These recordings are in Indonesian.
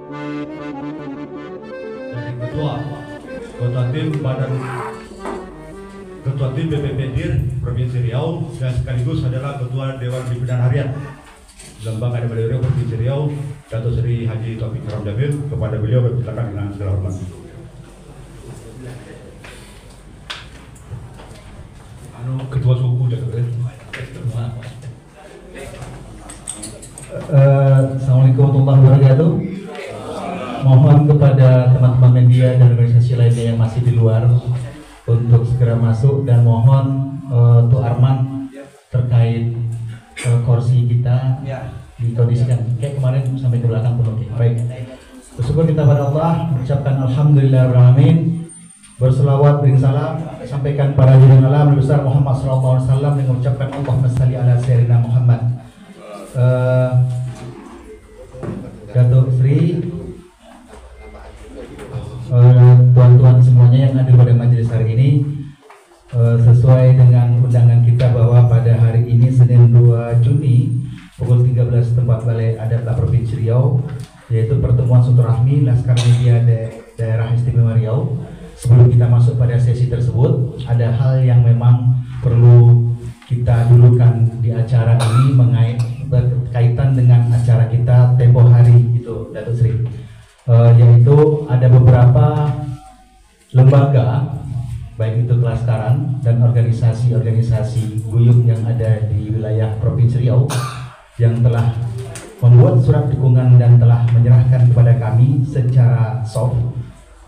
dari Ketua Tim BPP DIR Provinsi Riau dan sekaligus adalah Ketua Dewan Pimpinan Harian Lembaga Adamadi Riau Provinsi Riau, Dato' Sri Haji Taufik Ramdamil. Kepada beliau bersilakan dengan segala hormat. Ketua suku Assalamualaikum warahmatullahi wabarakatuh. Mohon kepada teman-teman media dan organisasi lainnya yang masih di luar untuk segera masuk, dan mohon Tuh Arman terkait kursi kita dikondisikan kayak kemarin sampai ke belakang pun oke. Baik. Bersyukur kita pada Allah, mengucapkan alhamdulillahirrahmanirrahim, berselawat beri salam sampaikan para junjungan alam Nabi besar Muhammad sallallahu alaihi wasallam dengan mengucapkan Allahumma shalli ala sayyidina Muhammad. Dato' Sri, tuan-tuan semuanya yang hadir pada majelis hari ini, sesuai dengan undangan kita bahwa pada hari ini Senin 2 Juni pukul 13 tempat Balai Adat Provinsi Riau, yaitu pertemuan silaturahmi Laskar Media Daerah Istimewa Riau. Sebelum kita masuk pada sesi tersebut, ada hal yang memang perlu kita dulukan di acara ini berkaitan dengan acara kita tempo hari itu, Dato' Sri, yaitu ada beberapa lembaga baik itu kelastaran dan organisasi-organisasi guyup yang ada di wilayah Provinsi Riau yang telah membuat surat dukungan dan telah menyerahkan kepada kami secara soft.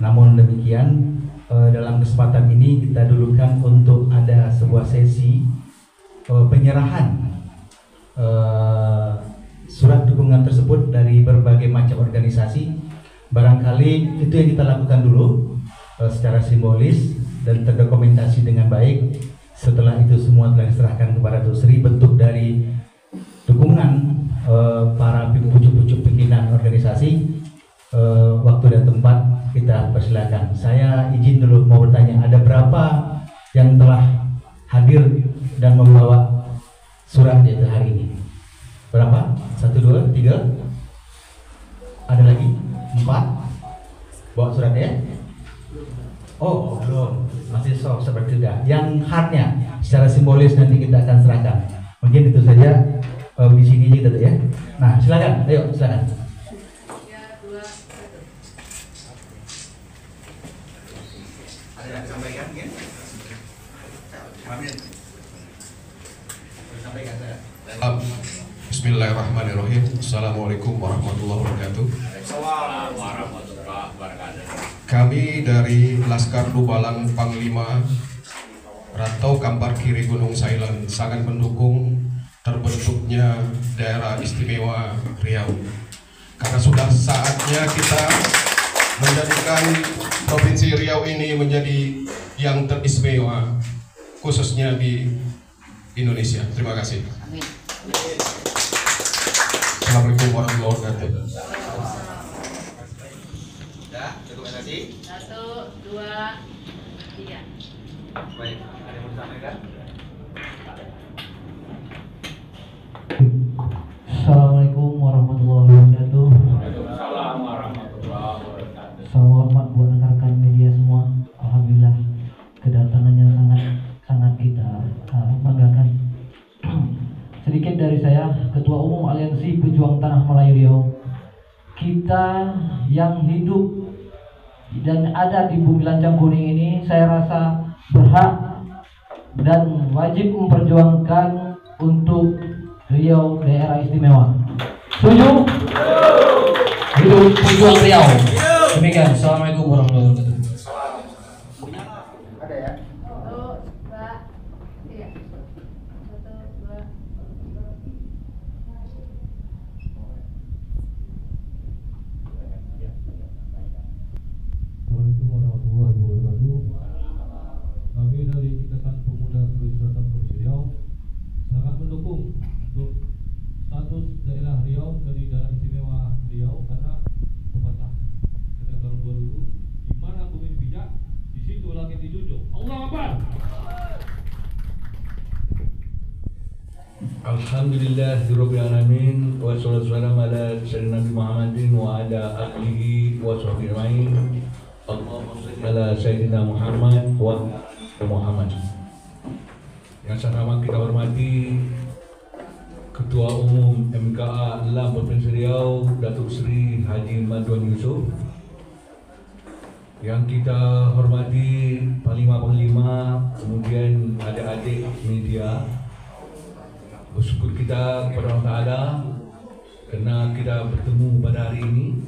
Namun demikian, dalam kesempatan ini kita dulukan untuk ada sebuah sesi penyerahan surat dukungan tersebut dari berbagai macam organisasi. Barangkali itu yang kita lakukan dulu secara simbolis dan terdokumentasi dengan baik. Setelah itu semua telah diserahkan kepada Dato' Sri, bentuk dari dukungan para pucuk-pucuk pimpinan organisasi. Waktu dan tempat kita persilakan. Saya izin dulu mau bertanya, ada berapa yang telah hadir dan membawa surat itu hari ini? Berapa? 1, 2, 3? Ada lagi? 4? Bawa suratnya? Oh, belum. Masih soft seperti itu. Yang hardnya secara simbolis nanti kita akan serahkan. Mungkin itu saja di sini gitu ya. Nah, silakan. Ayo, silakan. Bismillahirrahmanirrahim. Assalamualaikum warahmatullahi wabarakatuh. Kami dari Laskar Lubalang Panglima Rantau Kampar Kiri Gunung Sailan sangat mendukung terbentuknya daerah istimewa Riau, karena sudah saatnya kita menjadikan Provinsi Riau ini menjadi yang teristimewa khususnya di Indonesia. Terima kasih. Assalamualaikum warahmatullahi wabarakatuh. Ya, dokumentasi. 1, 2, 3. Baik, ada yang mau disampaikan? Assalamualaikum warahmatullahi wabarakatuh. Waalaikumsalam warahmatullahi wabarakatuh. Salam hormat buat rekan-rekan media semua. Alhamdulillah kedatangannya sangat kita banggakan. Sedikit dari saya, Ketua Umum Aliansi Pejuang Tanah Melayu Riau. Kita yang hidup dan ada di bumi lancang kuning ini, saya rasa berhak dan wajib memperjuangkan untuk Riau daerah istimewa. Setuju? Hidup pejuang Riau. Demikian. Assalamualaikum warahmatullahi wabarakatuh. Ada ya? 1, 2, 3. 1, 2. Assalamualaikum warahmatullahi wabarakatuh. Kami dari Ikatan Pemuda Sulawesi Selatan Provinsi Riau sangat mendukung untuk status daerah Riau dari daerah istimewa Riau, karena pepatah kata orang tua dulu, di mana bumi bijak, di situ langit dijunjung. Allah Akbar. Alhamdulillahirabbil alamin wassalatu wassalamu ala sayyidina Nabi Muhammadin wa ala alihi wa sahbihi ajmain. Allahumma shalli ala sayyidina Muhammad wa Muhammad. Yang sama kita hormati Ketua Umum MKA LAM Provinsi Riau Datuk Seri Haji Madwan Yusof. Yang kita hormati Panglima, kemudian adik-adik media. Bersyukur kita kepada Allah Ta'ala kerana kita bertemu pada hari ini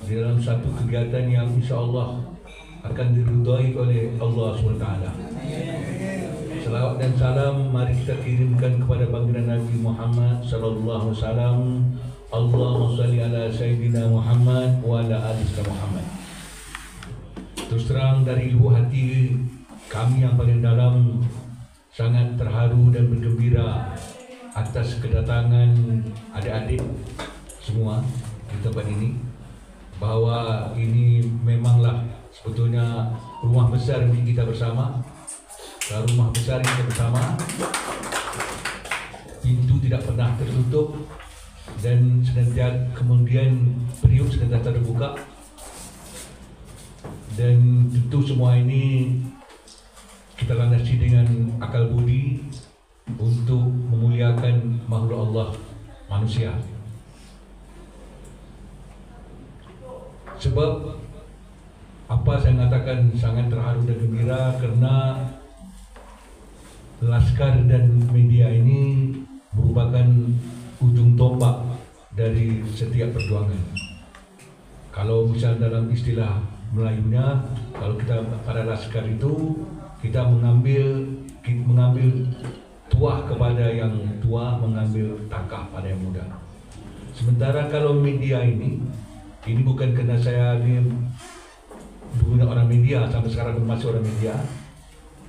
di dalam satu kegiatan yang insya Allah akan diridhai oleh Allah SWT. Salawat dan salam mari kita kirimkan kepada baginda Nabi Muhammad sallallahu alaihi wasallam. Allahumma shalli ala sayyidina Muhammad wa ala ali Muhammad. Terus terang dari lubuk hati kami yang paling dalam sangat terharu dan bergembira atas kedatangan adik-adik semua di tempat ini, bahwa ini memanglah sebetulnya rumah besar milik kita bersama, rumah besar kita bersama, pintu tidak pernah tertutup dan senantiasa kemudian periuk senantiasa terbuka, dan tentu semua ini kita landasi dengan akal budi untuk memuliakan makhluk Allah manusia. Sebab apa saya mengatakan sangat terharu dan gembira kerana Laskar dan media ini merupakan ujung tombak dari setiap perjuangan. Kalau misal dalam istilah Melayunya, kalau kita pada Laskar itu kita mengambil tuah kepada yang tua, mengambil takah pada yang muda. Sementara kalau media ini bukan kerana saya ni dulunya orang media, sampai sekarang masih orang media.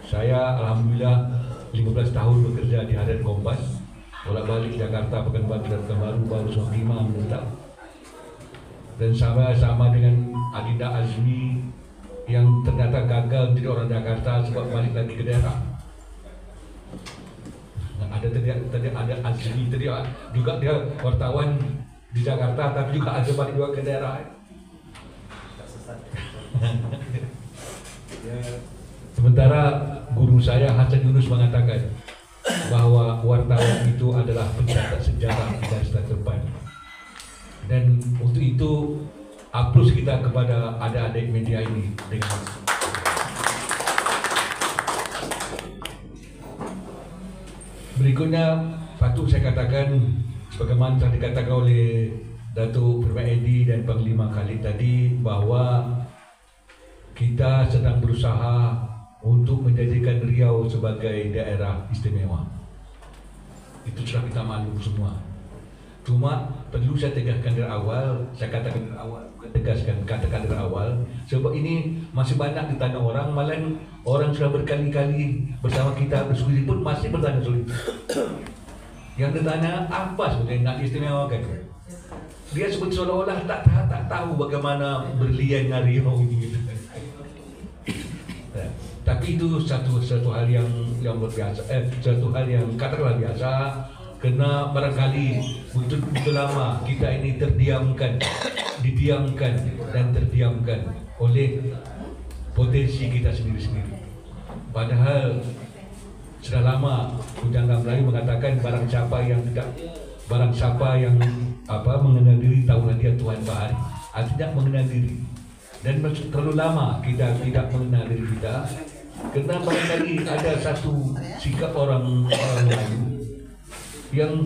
Saya alhamdulillah 15 tahun bekerja di Harian Kompas, bolak-balik Jakarta, Pekanbaru dan Pekanbaru, baru 5 menetap. Dan sama dengan Adinda Azmi yang ternyata gagal menjadi orang Jakarta sebab balik lagi ke daerah. Ada Azmi tadi juga dia wartawan di Jakarta, tapi juga ada balik juga ke daerah. Sementara guru saya Hasan Yunus mengatakan bahwa wartawan itu adalah pencatat sejarah di garis terdepan. Dan untuk itu aplaus kita kepada adik-adik media ini dengan berikutnya patut saya katakan sebagaimana telah dikatakan oleh Datuk Permaedi dan Panglima Khalid tadi, bahwa kita sedang berusaha untuk menjadikan Riau sebagai daerah istimewa. Itu sudah kita maklum semua. Cuma perlu saya tegaskan dari awal, saya katakan dari awal, katakan dari awal, sebab ini masih banyak ditanya orang, malah orang sudah berkali-kali bersama kita berdiskusi pun masih bertanya sulit. Yang ditanya apa sebetulnya nak istimewakan? Dia sebut seolah-olah tak tahu bagaimana berliannya Riau ini. Tapi itu satu hal yang luar biasa, satu hal yang katakanlah biasa. Kerana barangkali untuk lama kita ini didiamkan dan terdiamkan oleh potensi kita sendiri-sendiri. Padahal sudah lama Pujangga Melayu mengatakan barang siapa yang mengenal diri, tahulah dia Tuhan Bahari. Artinya mengenal diri. Dan terlalu lama kita tidak mengenal diri kita, kerana barangkali ada satu sikap orang lain yang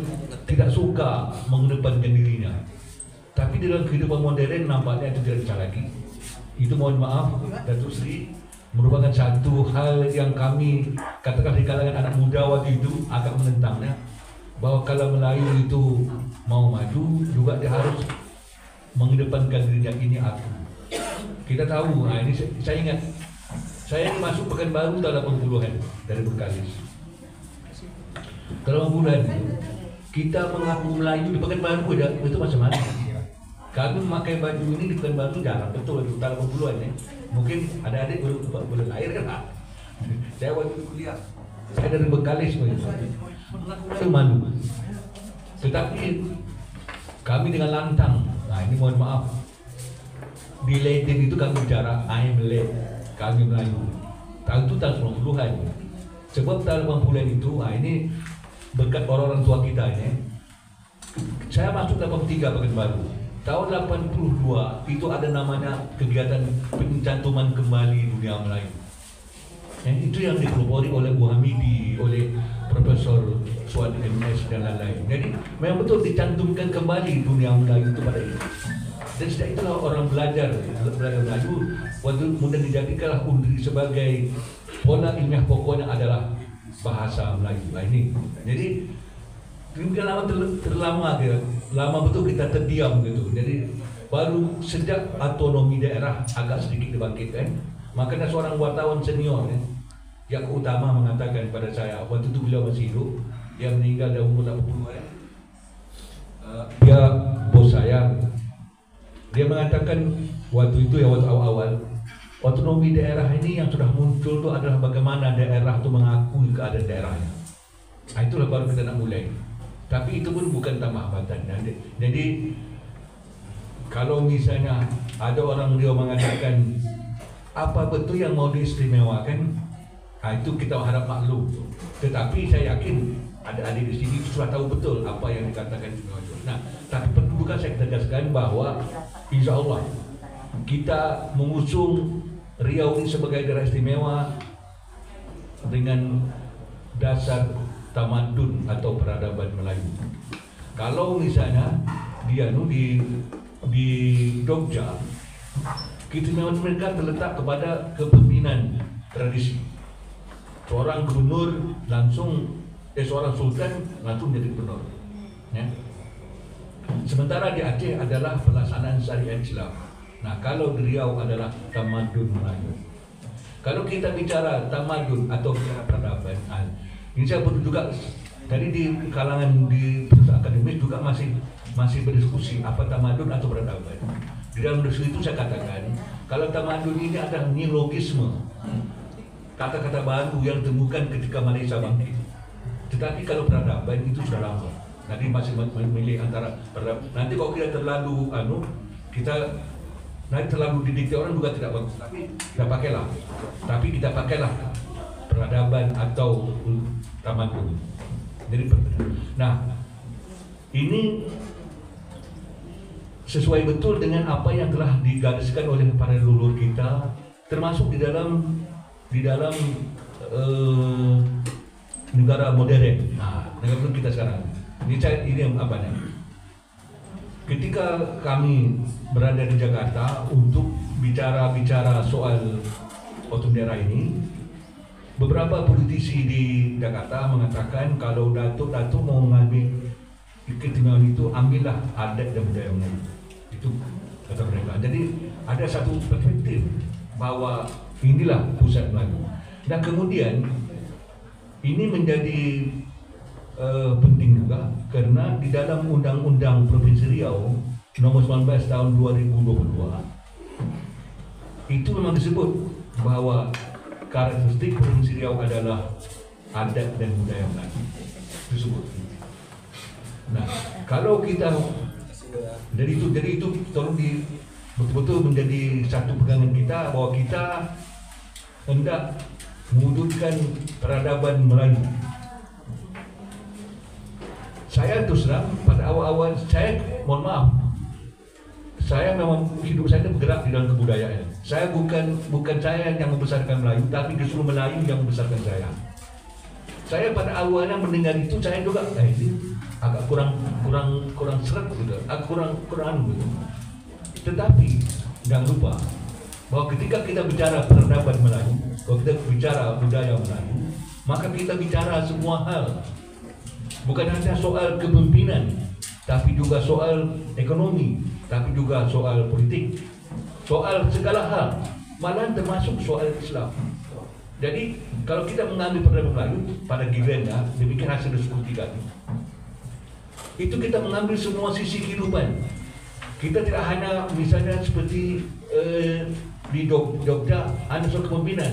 tidak suka mengedepankan dirinya. Tapi dalam kehidupan modern nampaknya itu tidak bisa lagi. Itu mohon maaf Datuk Seri, merupakan satu hal yang kami katakan di kalangan anak muda waktu itu agak menentangnya, bahwa kalau Melayu itu mau maju juga dia harus mengedepankan dirinya, ini aku. Kita tahu, ini saya ingat, saya masuk Pekanbaru tahun 80-an dari Bengkalis. Kalau bulan kita mengaku Melayu di Pekanbaru itu macam mana? Kami memakai baju ini di Pekanbaru jarang betul di utara 80-an ya. Mungkin ada adik belum lahir kan? Saya waktu kuliah Saya dari Bengkalis itu malu. Tetapi kami dengan lantang. Nah ini mohon maaf. Di Latin itu kami bicara I am late, kami Melayu. Tahun itu tahun 90-an. Sebab tahun 80-an itu, ini berkat orang-orang tua kita ini. Saya masuk 83 Pekanbaru. Tahun 82 itu ada namanya kegiatan pencantuman kembali dunia Melayu. Itu yang dipelopori oleh Bu Hamidi, oleh Profesor Suad MS dan lain-lain. Jadi memang betul dicantumkan kembali dunia Melayu itu pada itu. Dan sejak itulah orang belajar Melayu, waktu kemudian dijadikanlah UNDRI sebagai pola ilmiah pokoknya adalah bahasa Melayu. Nah ini, jadi kemudian lama terlama ya, lama betul kita terdiam gitu. Jadi baru sejak otonomi daerah agak sedikit dibangkitkan, makanya seorang wartawan senior yang utama mengatakan pada saya waktu itu beliau masih hidup, dia meninggal dalam umur 80 ya. Dia bos saya. Dia mengatakan waktu itu ya, waktu awal-awal otonomi daerah ini yang sudah muncul itu adalah bagaimana daerah itu mengakui keadaan daerahnya. Nah, itulah baru kita nak mulai. Tapi itu pun bukan tambah hambatan. Jadi kalau misalnya ada orang dia mengatakan apa betul yang mau diistimewakan, nah, itu kita harap maklum. Tetapi saya yakin adik-adik di sini sudah tahu betul apa yang dikatakan istimewa. Nah, tapi perlu juga saya tegaskan bahwa insya Allah kita mengusung Riau ini sebagai daerah istimewa dengan dasar tamadun atau peradaban Melayu. Kalau misalnya di Jogja, keistimewaan mereka terletak kepada kepemimpinan tradisi. Seorang gubernur seorang sultan langsung jadi gubernur. Ya. Sementara di Aceh adalah pelaksanaan syariat Islam. Nah, kalau di Riau adalah tamadun Melayu. Kalau kita bicara tamadun atau bicara peradaban, ini saya perlu juga tadi di kalangan di akademis juga masih berdiskusi apa tamadun atau peradaban. Di dalam diskusi itu saya katakan kalau tamadun ini adalah neologisme, kata-kata baru yang ditemukan ketika Malaysia bangkit. Tetapi kalau peradaban itu sudah lama. Nanti masih memilih antara peradaban. Nanti kalau kita terlalu nanti terlalu didikte orang juga tidak bagus. Tapi kita pakailah peradaban atau tamadun. Jadi nah ini sesuai betul dengan apa yang telah digariskan oleh para leluhur kita, termasuk di dalam negara modern. Nah, negara kita sekarang. Ini apa nih? Ketika kami berada di Jakarta untuk bicara soal otonomi daerah ini, beberapa politisi di Jakarta mengatakan kalau Datuk mau mengambil keistimewaan itu, ambillah adat dan budaya Melayu. Itu kata mereka. Jadi ada satu perspektif bahwa inilah pusat Melayu. Dan kemudian ini menjadi penting juga karena di dalam Undang-Undang Provinsi Riau Nomor 19 Tahun 2022 itu memang disebut bahwa karakteristik Provinsi Riau adalah adat dan budaya Melayu disebut. Nah, kalau kita dari itu tolong betul-betul menjadi satu pegangan kita bahwa kita hendak mewujudkan peradaban Melayu. Saya terus terang pada awal-awal mohon maaf, saya memang hidup saya itu bergerak di dalam kebudayaan. Saya bukan saya yang membesarkan Melayu, tapi justru Melayu yang membesarkan saya. Saya pada awalnya mendengar itu saya juga ini agak kurang seret gitu, kurang gitu. Tetapi jangan lupa bahwa ketika kita bicara peradaban Melayu, kalau kita bicara budaya Melayu, maka kita bicara semua hal. Bukan hanya soal kepemimpinan, tapi juga soal ekonomi, tapi juga soal politik, soal segala hal, malah termasuk soal Islam. Jadi kalau kita mengambil peradaban Melayu pada gilirannya, demikian hasil diskusi kami, itu kita mengambil semua sisi kehidupan. Kita tidak hanya misalnya seperti di Jogja hanya soal kepemimpinan,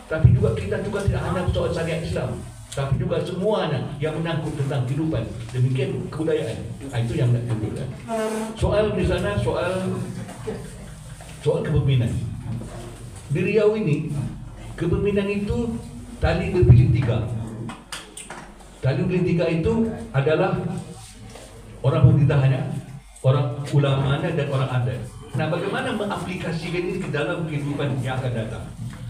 tapi juga kita juga tidak hanya soal syariat Islam, tapi juga semuanya yang menyangkut tentang kehidupan, demikian kebudayaan. Itu yang nak tunjukkan. Soal di sana soal kepemimpinan. Di Riau ini kepemimpinan itu tali berpiling tiga. Tali berpiling tiga itu adalah orang pemerintahannya, orang ulamanya, dan orang adat. Nah, bagaimana mengaplikasikan ini ke dalam kehidupan yang akan datang?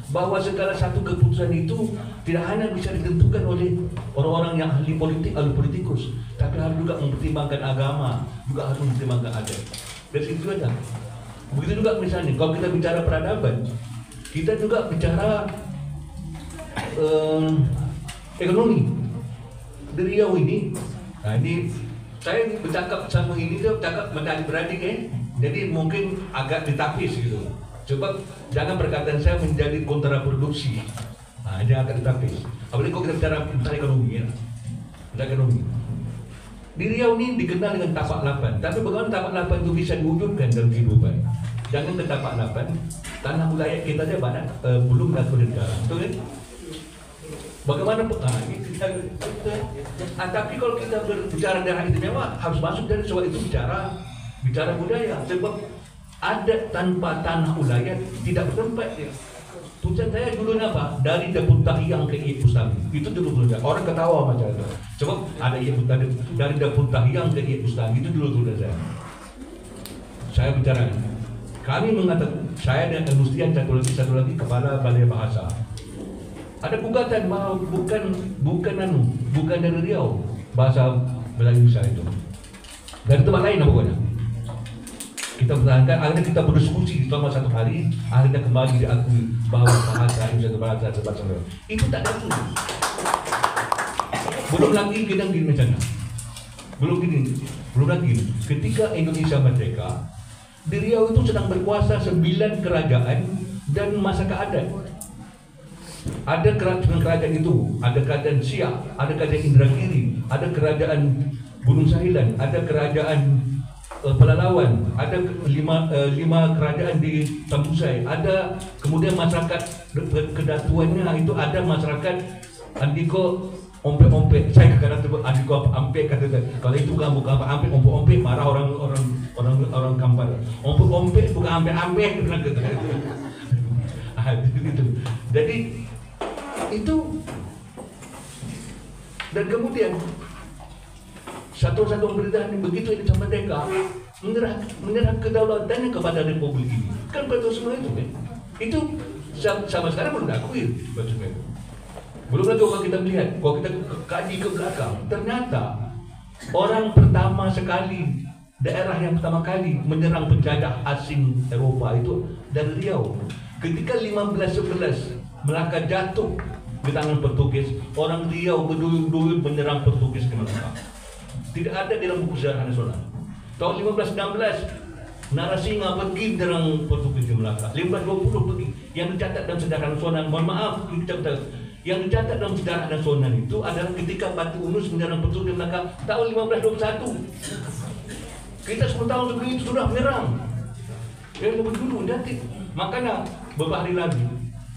Bahwa segala satu keputusan itu tidak hanya bisa ditentukan oleh orang-orang yang ahli politik, ahli politikus, tapi harus juga mempertimbangkan agama, juga harus mempertimbangkan adat. Dari situ aja. Begitu juga misalnya kalau kita bicara peradaban, kita juga bicara ekonomi. Di Riau ini, nah ini saya bercakap sama ini, saya bercakap beradik jadi mungkin agak ditapis gitu. Coba jangan perkataan saya menjadi kontraproduksi. Nah, ini agak ditapis. Apalagi kalau kita bicara tentang ekonomi ya. Tentang ekonomi. Di Riau ini dikenal dengan tapak lapan. Tapi bagaimana tapak lapan itu bisa diwujudkan dalam kehidupan? Jangan ke tapak lapan, tanah wilayah kita saja banyak belum diatur negara. Betul kan? Bagaimana tapi kalau kita berbicara daerah istimewa harus masuk dari soal itu bicara budaya. Sebab adat tanpa tanah wilayah tidak bertempat ya. Tujuan saya dulu apa? Dari Dapur Tahyang ke Ibu Bustami. Itu dulu tujuan. Orang ketawa macam itu. Coba ada Ibu Bustami dari Dapur Tahyang ke Ibu Bustami itu dulu tujuan saya. Saya bicara. Kami mengatakan saya dan Mustian satu lagi kepala Balai Bahasa. Ada gugatan bahwa bukan dari Riau bahasa Melayu saya itu. Dari tempat lain pokoknya. Kita pertahankan, akhirnya kita berdiskusi selama 1 hari, akhirnya kembali diakui bahwa bahasa Indonesia bahasa Melayu. Itu tak ada tuh. Belum lagi kita gini macam belum lagi ketika Indonesia merdeka, di Riau itu sedang berkuasa 9 kerajaan dan masyarakat adat. Ada kerajaan itu, ada kerajaan Siak, ada kerajaan Indragiri, ada kerajaan Gunung Sahilan, ada kerajaan Pelalawan, ada 5 kerajaan di Tambusai, ada kemudian masyarakat kedatuannya itu ada masyarakat Andiko Ompe-ompe. Saya kadang-kadang Andiko Ampe kata kalau itu bukan Ampe, Ompe-ompe marah orang Kampar. Ompe-ompe bukan Ampe-ampe kata. Jadi itu, dan kemudian satu-satu pemerintahan yang begitu ini sama mereka menyerah kedaulatannya kepada Republik ini. Kan betul semua itu kan? Itu sama sekarang belum diakui maksudnya. Belum lagi kalau kita melihat, kalau kita kaji ke belakang, ternyata orang pertama sekali, daerah yang pertama kali menyerang penjajah asing Eropa itu dari Riau. Ketika 1511 Melaka jatuh di tangan Portugis, orang Riau berduyun-duyun menyerang Portugis ke Melaka. Tidak ada di dalam buku sejarah nasional. Tahun 1516 Narasinga pergi menyerang Portugis di Melaka. 1520 pergi. Yang dicatat dalam sejarah nasional, mohon maaf, yang dicatat dalam sejarah nasional itu adalah ketika Batu Unus menyerang Portugis di Melaka tahun 1521. Kita 10 tahun sebelum itu sudah menyerang. Yang lebih dulu nanti. Makanya beberapa hari lagi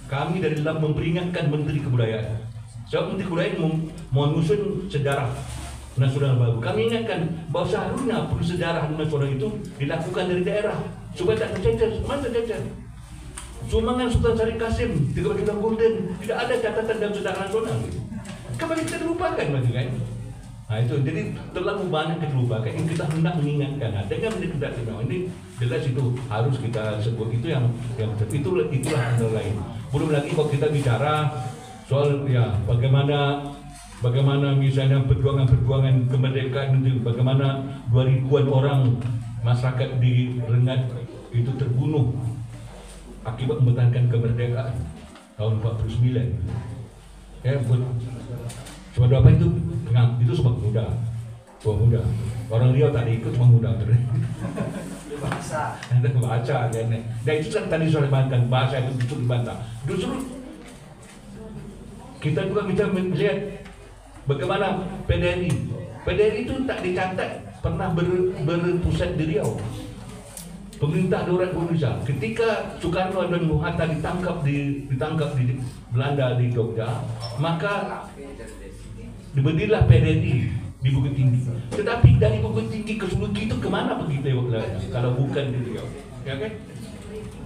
kami dari dalam memperingatkan Menteri Kebudayaan. Sebab Menteri Kebudayaan menyusun sejarah nasional baru. Kami ingatkan bahwa seharusnya sejarah nasional itu dilakukan dari daerah supaya tak tercecer. Mana tercecer? Sumbangan Sultan Syarif Kasim 13 juta gulden tidak ada catatan dalam sejarah nasional. Kembali kita terlupakan lagi kan? Nah itu jadi terlalu banyak terlupakan. Yang kita hendak mengingatkan. Nah, dengan kita ini jelas itu harus kita sebut itu yang itulah hal lain. Belum lagi kalau kita bicara soal ya bagaimana misalnya perjuangan kemerdekaan itu, bagaimana 2000-an orang masyarakat di Rengat itu terbunuh akibat mempertahankan kemerdekaan tahun 49. Ya, sebab apa itu sebab muda. Orang Riau tadi ikut cuma muda terus. Baca kan. Dan itu tadi soal dibantah bahasa itu dibantah. Justru kita juga bisa melihat bagaimana PDRI itu tak dicatat pernah berpusat di Riau. pemerintah darurat Indonesia. Ketika Soekarno dan Bung Hatta ditangkap di Belanda di Jogja, maka diberilah PDRI di Bukit Tinggi. Tetapi dari Bukit Tinggi ke Suluki itu kemana pergi kalau bukan di Riau? Ya kan?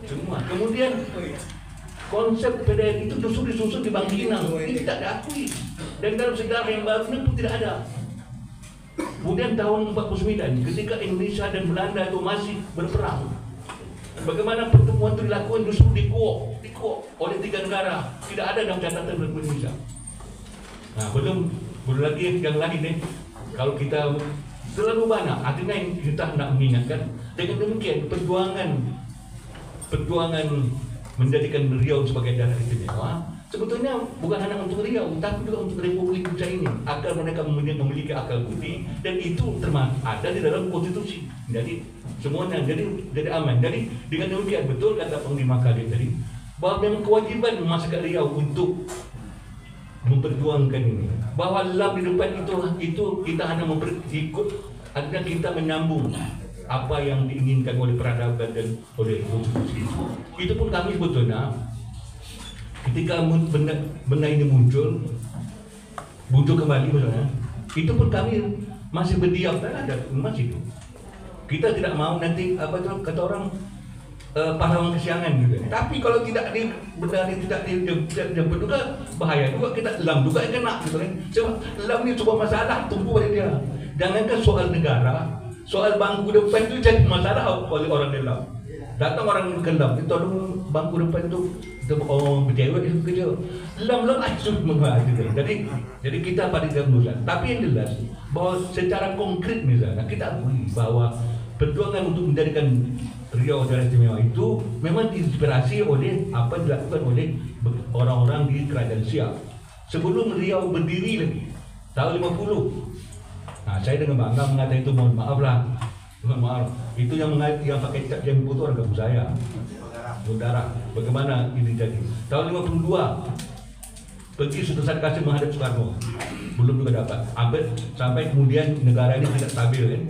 Semua. Kemudian konsep PDRI itu justru disusun di Bangkinang. Ini tidak diakui. Dan dalam sejarah yang baru ini pun tidak ada. Kemudian tahun 49, ketika Indonesia dan Belanda itu masih berperang, bagaimana pertemuan itu dilakukan justru di Kuok oleh 3 negara. Tidak ada dalam catatan Republik Indonesia. Nah, belum lagi yang lain nih. Kalau kita terlalu banyak, artinya kita hendak mengingatkan. Dengan demikian perjuangan menjadikan Riau sebagai daerah istimewa sebetulnya bukan hanya untuk Riau, tapi juga untuk Republik Indonesia ini, agar mereka memiliki akal budi, dan itu termasuk ada di dalam konstitusi. Jadi semuanya jadi aman. Jadi dengan demikian betul kata Panglima Kadir tadi bahwa memang kewajiban masyarakat Riau untuk memperjuangkan ini, bahwa lam di depan itu kita hanya ikut, artinya kita menyambung apa yang diinginkan oleh peradaban dan oleh konstitusi. Itu pun kami sebetulnya ketika benda ini muncul kembali misalnya, itu pun kami masih berdiam, ada masih itu. Kita tidak mau nanti apa itu kata orang pahlawan kesiangan gitu. Tapi kalau tidak benda ini tidak dijemput juga bahaya juga, kita lam juga yang kena gitu kan. Coba lam ini sebuah masalah tumbuh pada dia. Jangankan soal negara, soal bangku depan itu jadi masalah oleh orang dalam. Datang orang kelam, itu bangku depan itu bercewek itu kecil. Lam langsung mengajukan. Jadi kita pada kemudian. Tapi yang jelas bahwa secara konkret misalnya kita akui bahwa perjuangan untuk menjadikan Riau daerah istimewa itu memang diinspirasi oleh apa yang dilakukan oleh orang-orang di Kerajaan Siap. Sebelum Riau berdiri lagi tahun 50. Nah, saya dengan bangga mengatakan itu, mohon maaf. Itu yang pakai cap yang putih orang kampung saya. Saudara, bagaimana ini jadi? Tahun 52 pergi Sultan Syarif Qasim menghadap Soekarno, belum juga dapat. Sampai kemudian negara ini tidak stabil kan?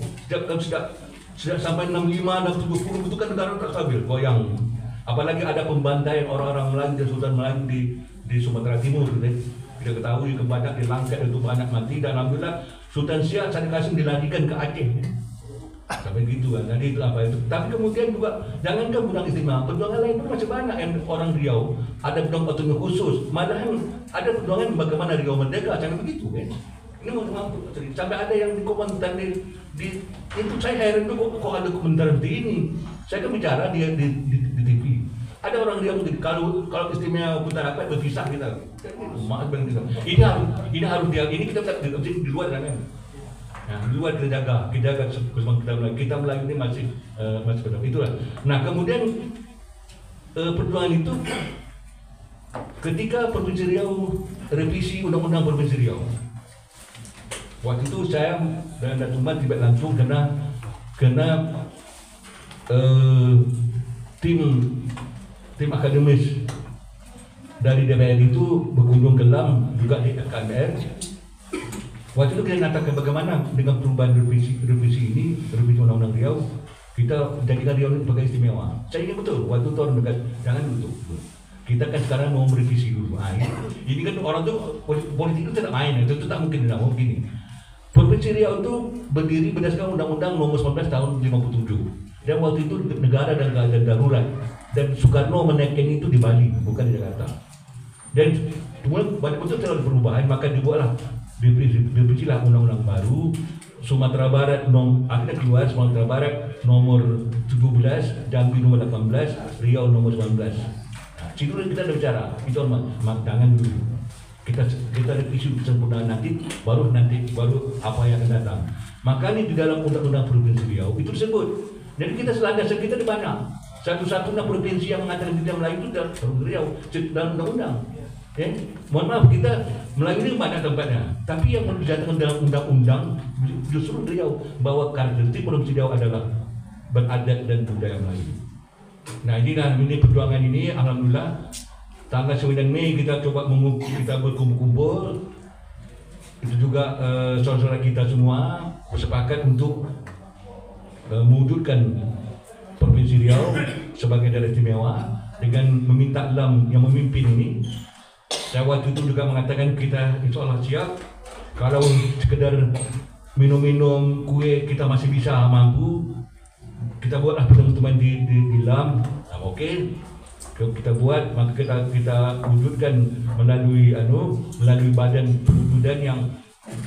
Sudah sampai 65 dan 70 itu kan negara tak stabil, goyang. Apalagi ada pembantaian orang-orang Melayu dan Sultan Melayu di Sumatera Timur, kan? Kita ketahui kebanyakan di Langkat itu banyak mati, dan alhamdulillah Sultan Syarif Qasim dilarikan ke Aceh. Sampai gitu kan, jadi itu apa itu. Tapi kemudian juga jangankan Gunung Istimewa, perjuangan lain pun masih banyak yang orang Riau. Ada perjuangan otonomi khusus, malahan ada perjuangan bagaimana Riau merdeka, jangan begitu kan. Ini mau sampai ada yang di komentar di itu saya heran tuh kok ada komentar seperti ini. Saya kan bicara di TV. Ada orang Riau kalau istimewa Utara apa berpisah kita. Maaf bang kita. Ini kita di luar kan. Nah, di luar kita jaga kita Melayu ini masih benar. Itulah. Nah, kemudian perjuangan itu ketika Provinsi Riau revisi Undang-Undang Provinsi Riau. Waktu itu saya dan Datuk Mat tidak langsung karena tim akademis dari DPR itu berkunjung ke LAM juga di KMR. Waktu itu kita nyatakan bagaimana dengan perubahan revisi ini, revisi Undang-Undang Riau, kita jadikan Riau ini sebagai istimewa. Saya ingat betul, waktu itu orang dekat, jangan dulu. Kita kan sekarang mau merevisi dulu. Ini kan orang tuh politik itu tidak main, itu tak mungkin tidak mau begini. Provinsi Riau itu berdiri berdasarkan Undang-Undang Nomor 19 tahun 57. Dan waktu itu negara dan keadaan darurat. Dan Soekarno menaikkan itu di Bali, bukan di Jakarta. Dan kemudian banyak betul terlalu perubahan, maka dibuatlah dibikinlah undang-undang baru. Sumatera Barat akhirnya keluar Sumatera Barat nomor 17, Jambi nomor 18, Riau nomor 19. Situ kita ada bicara, itu jangan dulu. Kita revisi kesempurnaan nanti baru apa yang akan datang. Maka ini di dalam undang-undang Provinsi Riau itu disebut. Jadi kita selandasan kita di mana? Satu-satunya provinsi yang mengatakan kita Melayu itu dalam Riau dalam undang-undang. Ya, mohon maaf kita Melayu ini banyak tempatnya, tapi yang dijadikan dalam undang-undang justru Riau bahwa karakteristik Provinsi Riau adalah beradat dan budaya Melayu. Nah ini perjuangan ini alhamdulillah tanggal 9 Mei kita coba berkumpul. Itu juga saudara kita semua bersepakat untuk mewujudkan Provinsi Riau sebagai daerah istimewa dengan meminta Lam yang memimpin ini. Saya waktu itu juga mengatakan kita insya Allah siap. Kalau sekedar minum-minum kue kita masih bisa mampu, kita buatlah teman-teman di Lam, oke. Kita buat, maka kita wujudkan melalui badan perwujudan yang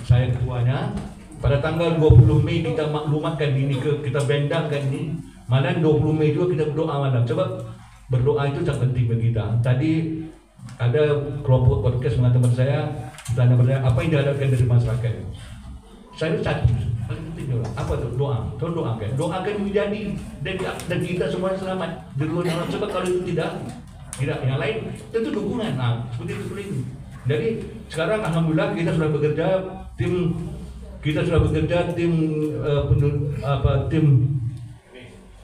saya ketuanya. Pada tanggal 20 Mei kita maklumatkan ini, kita bendangkan ini. Malam 20 Mei juga kita berdoa malam. Sebab berdoa itu sangat penting bagi kita. Tadi ada kelompok podcast mengatakan saya, bertanya apa yang diharapkan dari masyarakat. Saya satu, paling penting juga. Apa itu? Doa. Tolong doakan. Doakan menjadi dan kita semua selamat di luar dalam. Sebab kalau itu tidak yang lain tentu dukungan. Nah, seperti itu. Jadi sekarang alhamdulillah kita sudah bekerja tim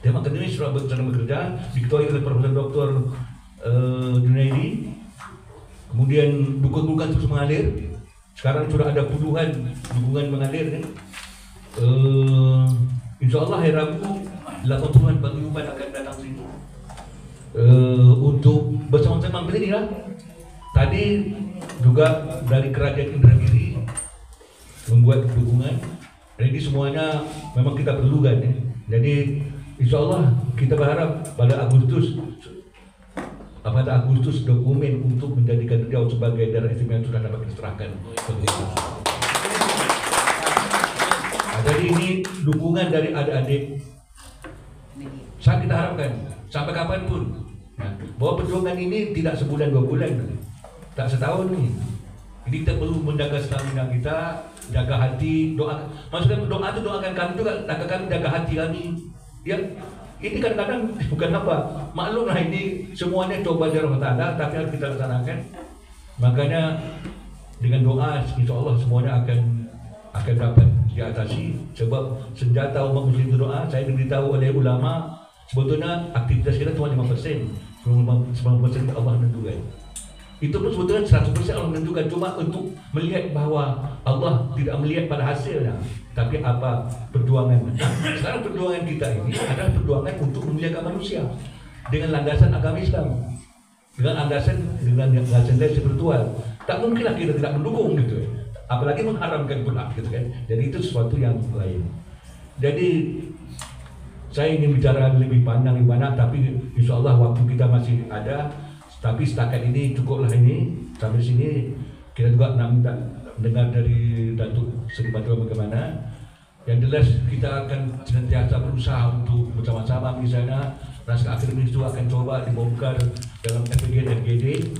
akademis sudah bekerja diketuai oleh Profesor Dr. Junaidi. Kemudian dukungan terus mengalir. Sekarang sudah ada puluhan dukungan mengalir kan. Insya Allah hari Rabu 80-an paguyuban akan datang sini untuk bersama-sama berdirilah. Tadi juga dari Kerajaan Indragiri membuat dukungan. Jadi semuanya memang kita perlukan ya. Jadi insya Allah kita berharap pada Agustus dokumen untuk menjadikan Riau sebagai daerah istimewa sudah dapat diserahkan. Jadi ini dukungan dari adik-adik. Sangat kita harapkan sampai kapanpun bahwa perjuangan ini tidak sebulan 2 bulan, tak setahun ini. Jadi kita perlu menjaga stamina kita, jaga hati, doa. Maksudnya doa itu doakan kami juga, kami jaga hati kami. Ya, ini kadang-kadang bukan apa, maklumlah ini semuanya coba dari Allah Ta'ala, tapi harus kita laksanakan. Makanya dengan doa, insya Allah semuanya akan dapat diatasi. Sebab senjata umat muslim itu doa. Saya diberitahu oleh ulama, sebetulnya aktivitas kita cuma 5%, 90% Allah menentukan. Itu pun sebetulnya 100% Allah menentukan, cuma untuk melihat bahwa Allah tidak melihat pada hasilnya, tapi apa perjuangan. Sekarang perjuangan kita ini adalah perjuangan untuk memuliakan manusia dengan landasan agama Islam, dengan landasan spiritual. Tak mungkinlah kita tidak mendukung gitu, apalagi mengharamkan pula gitu kan. Jadi itu sesuatu yang lain. Jadi saya ingin bicara lebih panjang lebih banyak, tapi insya Allah waktu kita masih ada. Tapi setakat ini cukuplah ini, sampai sini. Kita juga nak minta dengar dari Datuk Seri Batu bagaimana. Yang jelas kita akan senantiasa berusaha untuk bersama-sama misalnya naskah akademis itu akan coba dibongkar dalam FPG dan GD.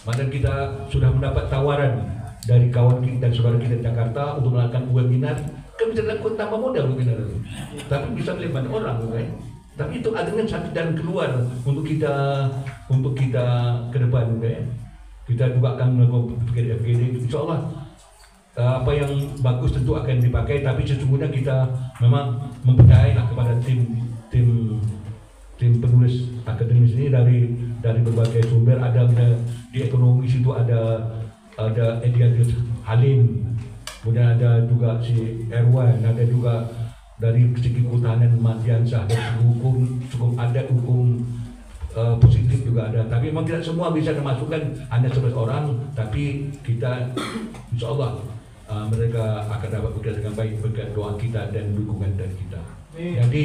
Mana kita sudah mendapat tawaran dari kawan kita dan saudara kita di Jakarta untuk melakukan webinar. Kan bisa dilakukan tanpa modal webinar itu, tapi bisa melihat banyak orang kan. Tapi itu adanya satu jalan keluar untuk kita ke depan ya. Kita juga akan melakukan FGD. Insya Allah apa yang bagus tentu akan dipakai, tapi sesungguhnya kita memang mempercayalah kepada tim penulis akademis ini dari berbagai sumber. Ada di ekonomi situ ada Ediadis Halim, kemudian ada juga si Erwan, ada juga dari segi kehutanan Matiansah, dari segi hukum cukup ada hukum positif juga ada. Tapi memang tidak semua bisa dimasukkan hanya 11 orang, tapi kita insya Allah mereka akan dapat bekerja dengan baik berkat doa kita dan dukungan dari kita. Jadi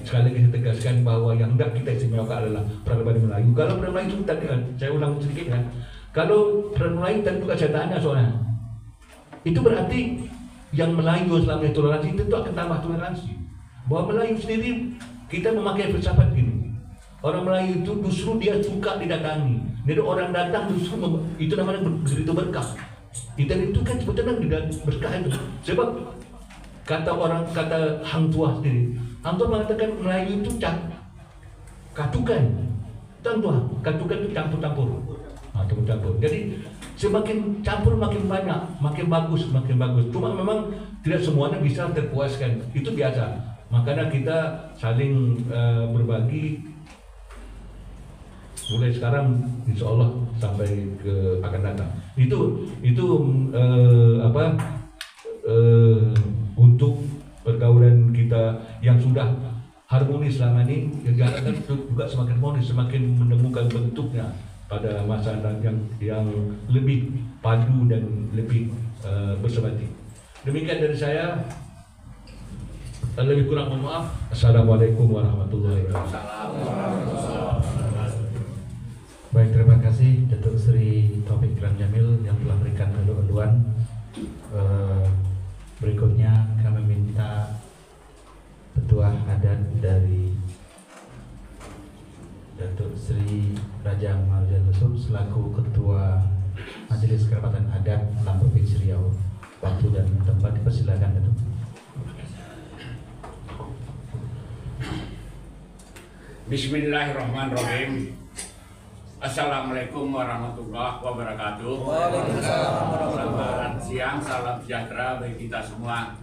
sekali lagi saya tegaskan bahwa yang hendak kita istimewakan adalah peradaban Melayu. Kalau peradaban Melayu itu tadi saya ulang sedikit kan. Kalau peradaban Melayu tadi juga saya tanya soalnya, itu berarti yang Melayu selama toleransi tentu akan tambah toleransi. Bahwa Melayu sendiri kita memakai filsafat gini. Orang Melayu itu justru dia suka didatangi. Jadi orang datang justru itu namanya begitu berkah. Dan itu kan sebetulnya berkah itu. Sebab kata Hang Tuah sendiri. Hang Tuah mengatakan Melayu itu katukan. Hang Tuah, katukan itu campur-campur. Campur-campur. Jadi semakin campur makin banyak, makin bagus. Cuma memang tidak semuanya bisa terpuaskan. Itu biasa. Makanya kita saling berbagi mulai sekarang, insya Allah sampai ke akan datang. Itu untuk pergaulan kita yang sudah harmonis selama ini, diharapkan juga semakin harmonis, semakin menemukan bentuknya pada masa yang lebih padu dan lebih bersebati. Demikian dari saya. Lebih kurang mohon maaf. Assalamualaikum warahmatullahi wabarakatuh. Baik, terima kasih Datuk Seri Taufik Ikram Jamil yang telah memberikan elu-eluan. Berikutnya kami minta Petuah Adat dari Datuk Sri Raja Marjan Yusuf selaku Ketua Majelis Kerapatan Adat dalam Provinsi Riau. Waktu dan tempat dipersilakan, Datuk. Bismillahirrahmanirrahim. Assalamualaikum warahmatullahi wabarakatuh. Selamat siang, salam sejahtera bagi kita semua.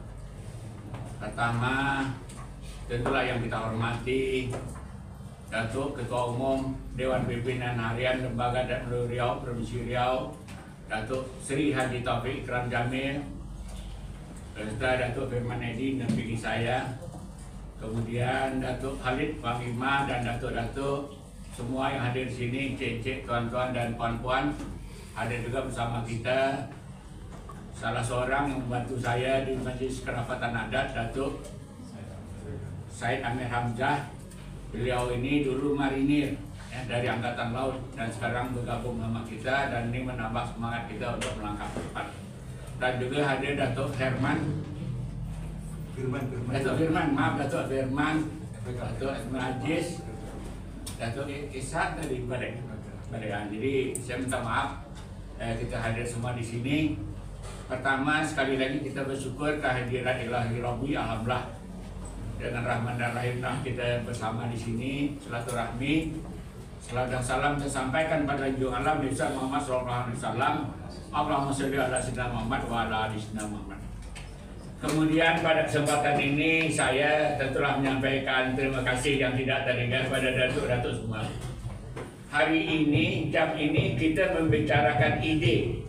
Pertama, tentulah yang kita hormati Datuk Ketua Umum Dewan Pimpinan Harian Lembaga Adat Melayu Riau Provinsi Riau, Datuk Sri Haji Taufik Ikram Jamil, serta Datuk Firman Edi dampingi saya. Kemudian Datuk Khalid Panglima dan Datuk-Datuk semua yang hadir di sini, cek-cek, tuan-tuan dan puan-puan, hadir juga bersama kita. Salah seorang yang membantu saya di Majelis Kerapatan Adat, Datuk Said Amir Hamzah. Beliau ini dulu marinir ya, dari Angkatan Laut dan sekarang bergabung sama kita dan ini menambah semangat kita untuk melangkah ke depan. Dan juga hadir Datuk Datuk Firman, Datuk Najis, Datuk Ishak dari Badai. Jadi saya minta maaf kita hadir semua di sini. Pertama sekali lagi kita bersyukur kehadiran Ilahi Rabbi, alhamdulillah dengan rahman dan rahimnya kita bersama di sini silaturahmi. Salam dan salam saya sampaikan pada junjungan alam Nabi Muhammad SAW. Allahumma sholli ala sayyidina Muhammad wa ala ali sayyidina Muhammad. Kemudian pada kesempatan ini saya tentulah menyampaikan terima kasih yang tidak terhingga kepada datuk-datuk semua. Hari ini, jam ini kita membicarakan ide.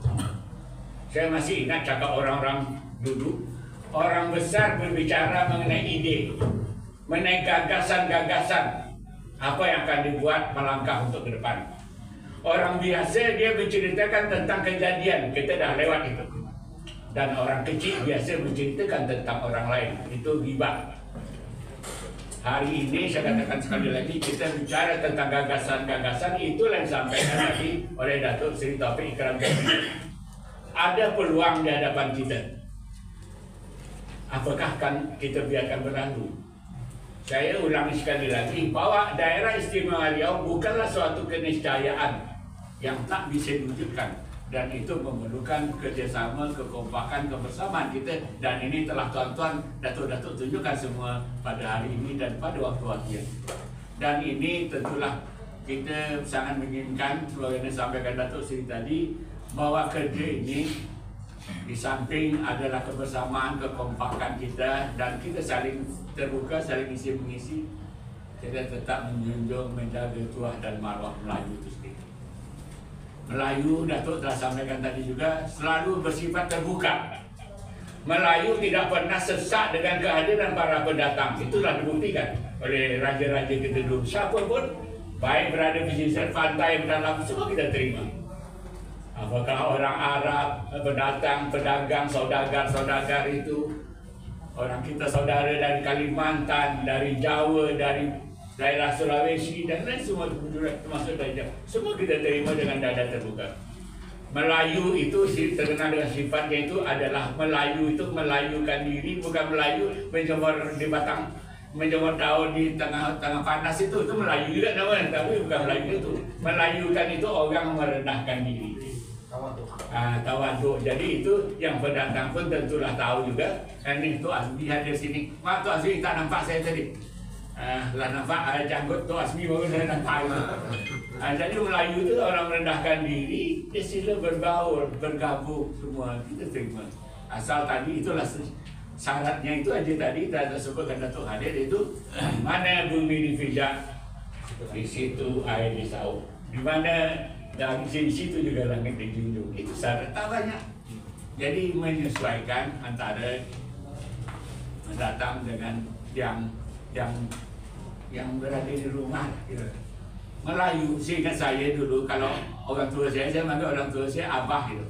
Saya masih ingat cakap orang-orang dulu, orang besar berbicara mengenai ide, mengenai gagasan-gagasan apa yang akan dibuat melangkah untuk ke depan. Orang biasa dia menceritakan tentang kejadian, kita dah lewat itu. Dan orang kecil biasa menceritakan tentang orang lain, itu ghibah. Hari ini saya katakan sekali lagi kita bicara tentang gagasan-gagasan, itulah yang disampaikan tadi oleh Datuk Sri Taufik Ikram Jamil. Ada peluang di hadapan kita. Apakah kan kita biarkan berlalu? Saya ulangi sekali lagi bahwa daerah istimewa Riau bukanlah suatu keniscayaan yang tak bisa diwujudkan. Dan itu memerlukan kerjasama, kekompakan, kebersamaan kita. Dan ini telah tuan-tuan, datuk-datuk tunjukkan semua pada hari ini dan pada waktu-waktu ini. Dan ini tentulah kita sangat menginginkan, sebagai yang disampaikan Datuk Sri tadi, bahwa kerja ini di samping adalah kebersamaan, kekompakan kita, dan kita saling terbuka, saling isi-mengisi. Kita tetap menjunjung, menjaga tuah dan marwah Melayu itu sendiri. Melayu, Datuk telah sampaikan tadi juga, selalu bersifat terbuka. Melayu tidak pernah sesak dengan kehadiran para pendatang. Itulah dibuktikan oleh raja-raja kita dulu. Siapa pun, baik berada di pesisir, pantai, dalam, semua kita terima. Apakah orang Arab, pendatang, pedagang, saudagar itu, orang kita saudara dari Kalimantan, dari Jawa, dari daerah Sulawesi dan lain semua termasuk dari Jawa. Semua kita terima dengan dada terbuka. Melayu itu terkenal dengan sifatnya itu adalah Melayu itu melayukan diri, bukan Melayu menjemur di batang, menjemur daun di tengah panas itu Melayu juga namanya, tapi bukan Melayu itu. Melayukan itu orang merendahkan diri. Tawaduk. Jadi itu yang pendatang pun tentulah tahu juga. Ini Tok Azmi hadir sini. Mak Tok Azmi tak nampak saya tadi. Lah nampak janggut Tok Azmi baru saya nampak itu. Jadi Melayu itu orang merendahkan diri, dia sila bergaul, bergabung semua kita terima. Asal tadi itulah syaratnya itu aja tadi dah tersebutkan Datuk hadir itu mana bumi dipijak di situ air disauk, di mana dan di situ juga langit dijunjung. Itu syarat tak banyak. Jadi menyesuaikan antara mendatang dengan yang yang berada di rumah. Melayu, seingat saya dulu kalau orang tua saya manggil orang tua saya abah gitu.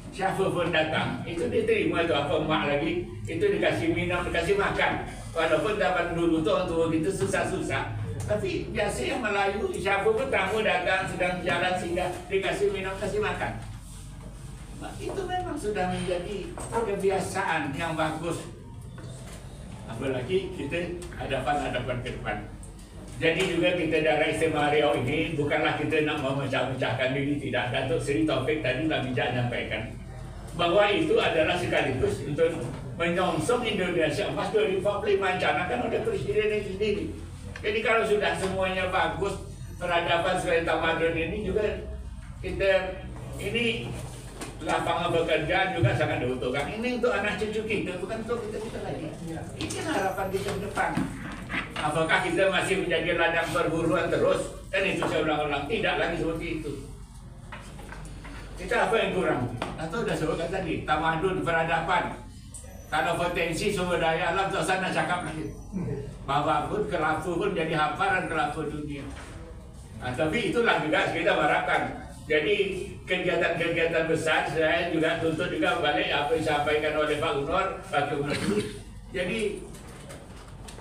Siapa pun datang, itu diterima tu apa mak lagi, itu dikasih minum, dikasih makan. Walaupun zaman dulu tu orang tua kita susah-susah, tapi biasa yang Melayu, siapa pun tamu datang sedang jalan sehingga dikasih minum, kasih makan. Itu memang sudah menjadi kebiasaan yang bagus. Apalagi kita hadapan-hadapan ke depan. Jadi juga kita daerah istimewa Riau ini bukanlah kita nak memecah-mecahkan diri, tidak. Datuk Seri Taufik tadi telah bijak menyampaikan bahwa itu adalah sekaligus untuk menyongsong Indonesia Emas 2045 canangkan oleh Presiden itu sendiri. Jadi kalau sudah semuanya bagus, peradaban selain tamadun ini juga kita ini lapangan pekerjaan juga sangat dibutuhkan. Ini untuk anak cucu kita, bukan untuk kita lagi. Ini harapan kita ke depan. Apakah kita masih menjadi ladang perburuan terus? Dan itu saya ulang-ulang, tidak lagi seperti itu. Kita apa yang kurang? Atau sudah sebutkan tadi, tamadun, peradaban. Kalau potensi sumber daya alam, tak sana cakap lagi. Bawa pun, kelafu pun jadi hamparan kelafu dunia. Tapi itulah juga kita harapkan. Jadi kegiatan-kegiatan besar saya juga tuntut juga balik apa yang disampaikan oleh Pak Gubernur, Pak Gubernur. Jadi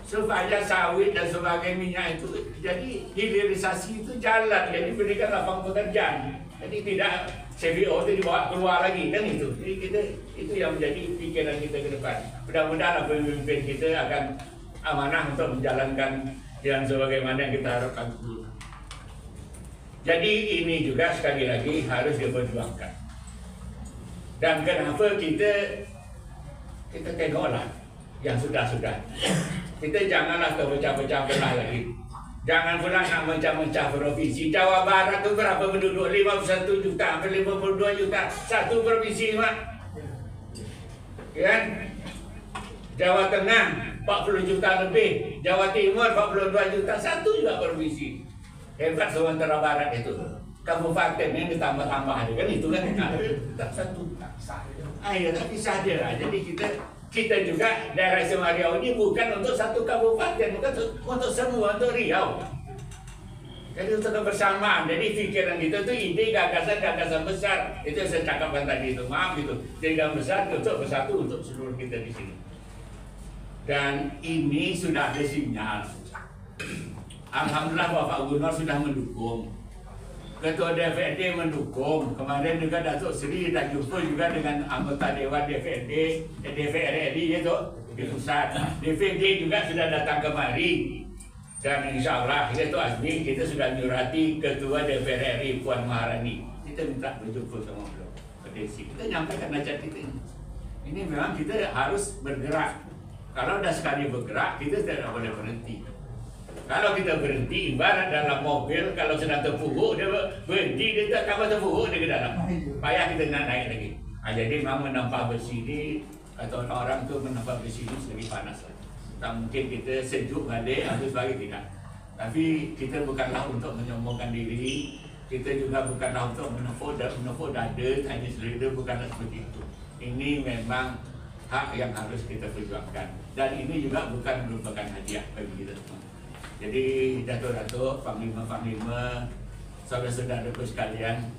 supaya sawit dan sebagai minyak itu jadi hilirisasi itu jalan, jadi berikan lapangan pekerjaan. Jadi tidak CBO itu dibawa keluar lagi kan itu. Jadi kita itu yang menjadi pikiran kita ke depan. Mudah-mudahan pemimpin kita akan amanah untuk menjalankan yang sebagaimana yang kita harapkan. Jadi ini juga sekali lagi harus diperjuangkan. Dan kenapa kita tengoklah yang sudah-sudah. Kita janganlah terpecah-pecah belah lagi. Jangan pula nak mencah-mencah provinsi. Jawa Barat tu berapa penduduk? 51 juta, 52 juta. Satu provinsi, Mak. Kan? Jawa Tengah 40 juta lebih. Jawa Timur 42 juta. Satu juga provinsi. Hebat Sumatera Barat itu. Kabupaten yang ditambah-tambah kan itu kan. Tak satu. Ya, tapi saja. Jadi kita juga daerah istimewa Riau ini bukan untuk satu kabupaten, bukan untuk semua, untuk Riau. Jadi untuk kebersamaan. Jadi pikiran kita itu ide gagasan besar. Itu yang saya cakapkan tadi itu, maaf gitu. Jadi gagasan besar untuk bersatu untuk seluruh kita di sini. Dan ini sudah ada sinyal. Alhamdulillah Bapak Gubernur sudah mendukung. Ketua DPRD mendukung. Kemarin juga Datuk Seri dah jumpa juga dengan anggota Dewan DPRD itu di pusat. DPRD juga sudah datang kemari. Dan insya Allah itu Azmi kita sudah menyurati Ketua DPRD Puan Maharani. Kita minta berjumpa sama beliau. Kita nyampaikan hajat kita ini. Ini memang kita harus bergerak. Kalau dah sekali bergerak kita tidak boleh berhenti. Kalau kita berhenti, ibarat dalam mobil, kalau sedang terpuruk, dia berhenti, dia tak kabar terpuruk, dia ke dalam. Payah kita nak naik lagi. Jadi memang menempah besi ni, atau orang tu menempah besi ni lebih panas. Tak mungkin kita sejuk balik, habis bagi tidak. Tapi kita bukanlah untuk menyombongkan diri, kita juga bukanlah untuk menepuk dada, hanya selera, bukanlah seperti itu. Ini memang hak yang harus kita perjuangkan. Dan ini juga bukan merupakan hadiah bagi kita semua. Jadi datuk-datuk, panglima-panglima, saudara-saudaraku sekalian,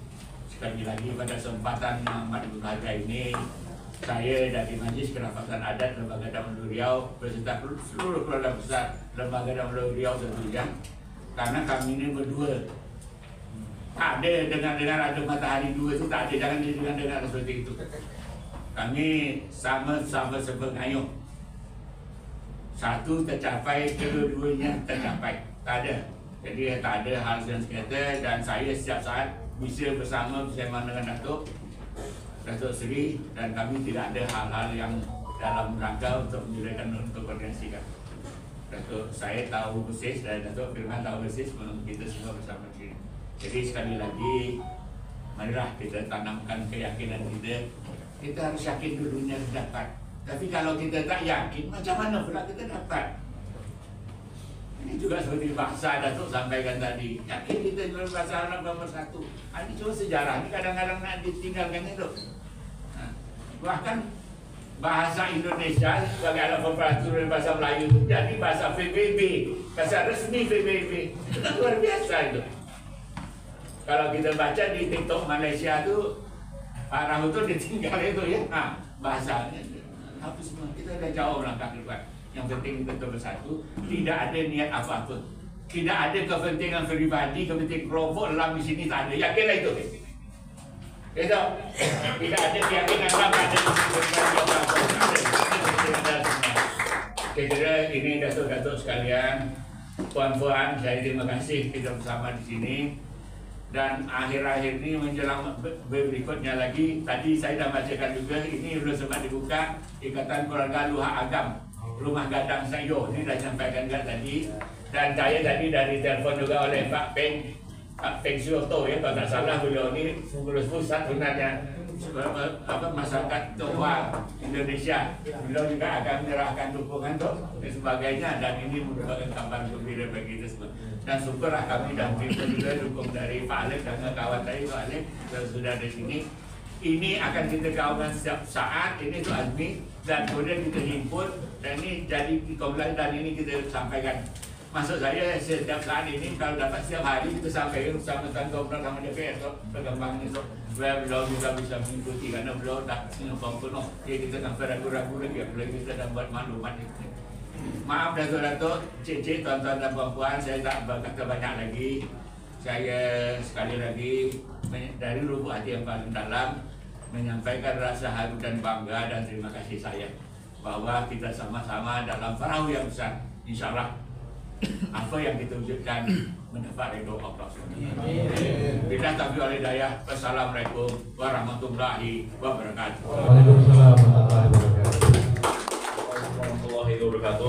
sekali lagi pada kesempatan yang amat berbahagia ini, saya dari Majlis Kerafatan Adat Lembaga Dahulu Riau beserta seluruh keluarga besar Lembaga Dahulu Riau tentunya, karena kami ini berdua. Tak ada dengan ada matahari dua itu tak ada, jangan dengan seperti itu. Kami sama-sama sepengayuh. Satu tercapai, kedua-duanya tercapai. Tak ada. Jadi tak ada hal yang sekata dan saya setiap saat bisa bersama dengan Datuk Seri dan kami tidak ada hal-hal yang dalam rangka untuk menyediakan untuk koordinasikan. Datuk saya tahu persis dan Datuk Firman tahu persis kita semua bersama di sini. Jadi sekali lagi marilah kita tanamkan keyakinan kita. Kita harus yakin dulunya dapat. Tapi kalau kita tak yakin, macam mana pula kita dapat? Ini juga seperti bahasa Datuk sampaikan tadi. Yakin kita dalam bahasa Arab nomor 1. Ini cuma sejarah. Ini kadang-kadang nak ditinggalkan itu. Bahkan bahasa Indonesia sebagai alat peraturan bahasa Melayu itu jadi bahasa PBB, bahasa resmi PBB. Itu kan luar biasa itu. Kalau kita baca di TikTok Malaysia tuh Pak Rahut tuh ditinggal itu ya, nah bahasanya apa semua kita udah jauh melangkah ke depan. Yang penting kita bersatu, tidak ada niat apa-apa, tidak ada kepentingan pribadi, kepentingan kelompok dalam di sini tak ada. Yakinlah itu. Itu tidak ada keyakinan apa ada kepentingan apa-apa. Saya kira ini datuk-datuk sekalian, puan-puan, saya terima kasih kita bersama di sini. Dan akhir-akhir ini menjelang berikutnya lagi, tadi saya dah bacakan juga, ini sudah sempat dibuka Ikatan Keluarga Luhak Agam Rumah Gadang Sayo, ini dah sampaikan juga tadi. Dan saya tadi dari telepon juga oleh Pak Peng Suyoto ya, kalau tak salah beliau ini pengurus pusat sebenarnya masyarakat Tionghoa Indonesia. Beliau juga akan menyerahkan dukungan dan sebagainya, dan ini merupakan kabar gembira bagi kita semua. Dan syukurlah kami dan kita juga dukung dari Pak Alek dan kawan saya Pak Alek yang sudah di sini. Ini akan kita gaungkan setiap saat, ini itu Azmi, dan kemudian kita himpun, dan ini jadi kumpulan, dan ini kita sampaikan. Maksud saya setiap saat ini kalau dapat setiap hari kita sampaikan bersama Tuan sama DPR perkembangan itu, supaya beliau juga bisa mengikuti, karena beliau tak penuh. Ya kita sampai ragu-ragu lagi, apalagi kita dah buat maklumat itu. Maaf datuk-datuk, cik-cik, tuan-tuan dan puan-puan, saya tak berkata banyak lagi. Saya sekali lagi dari lubuk hati yang paling dalam menyampaikan rasa haru dan bangga dan terima kasih saya bahwa kita sama-sama dalam perahu yang besar, insya Allah apa yang kita wujudkan mendapat ridho Allah SWT. Bila tapi oleh daya, wassalamualaikum warahmatullahi wabarakatuh. Waalaikumsalam warahmatullahi wabarakatuh.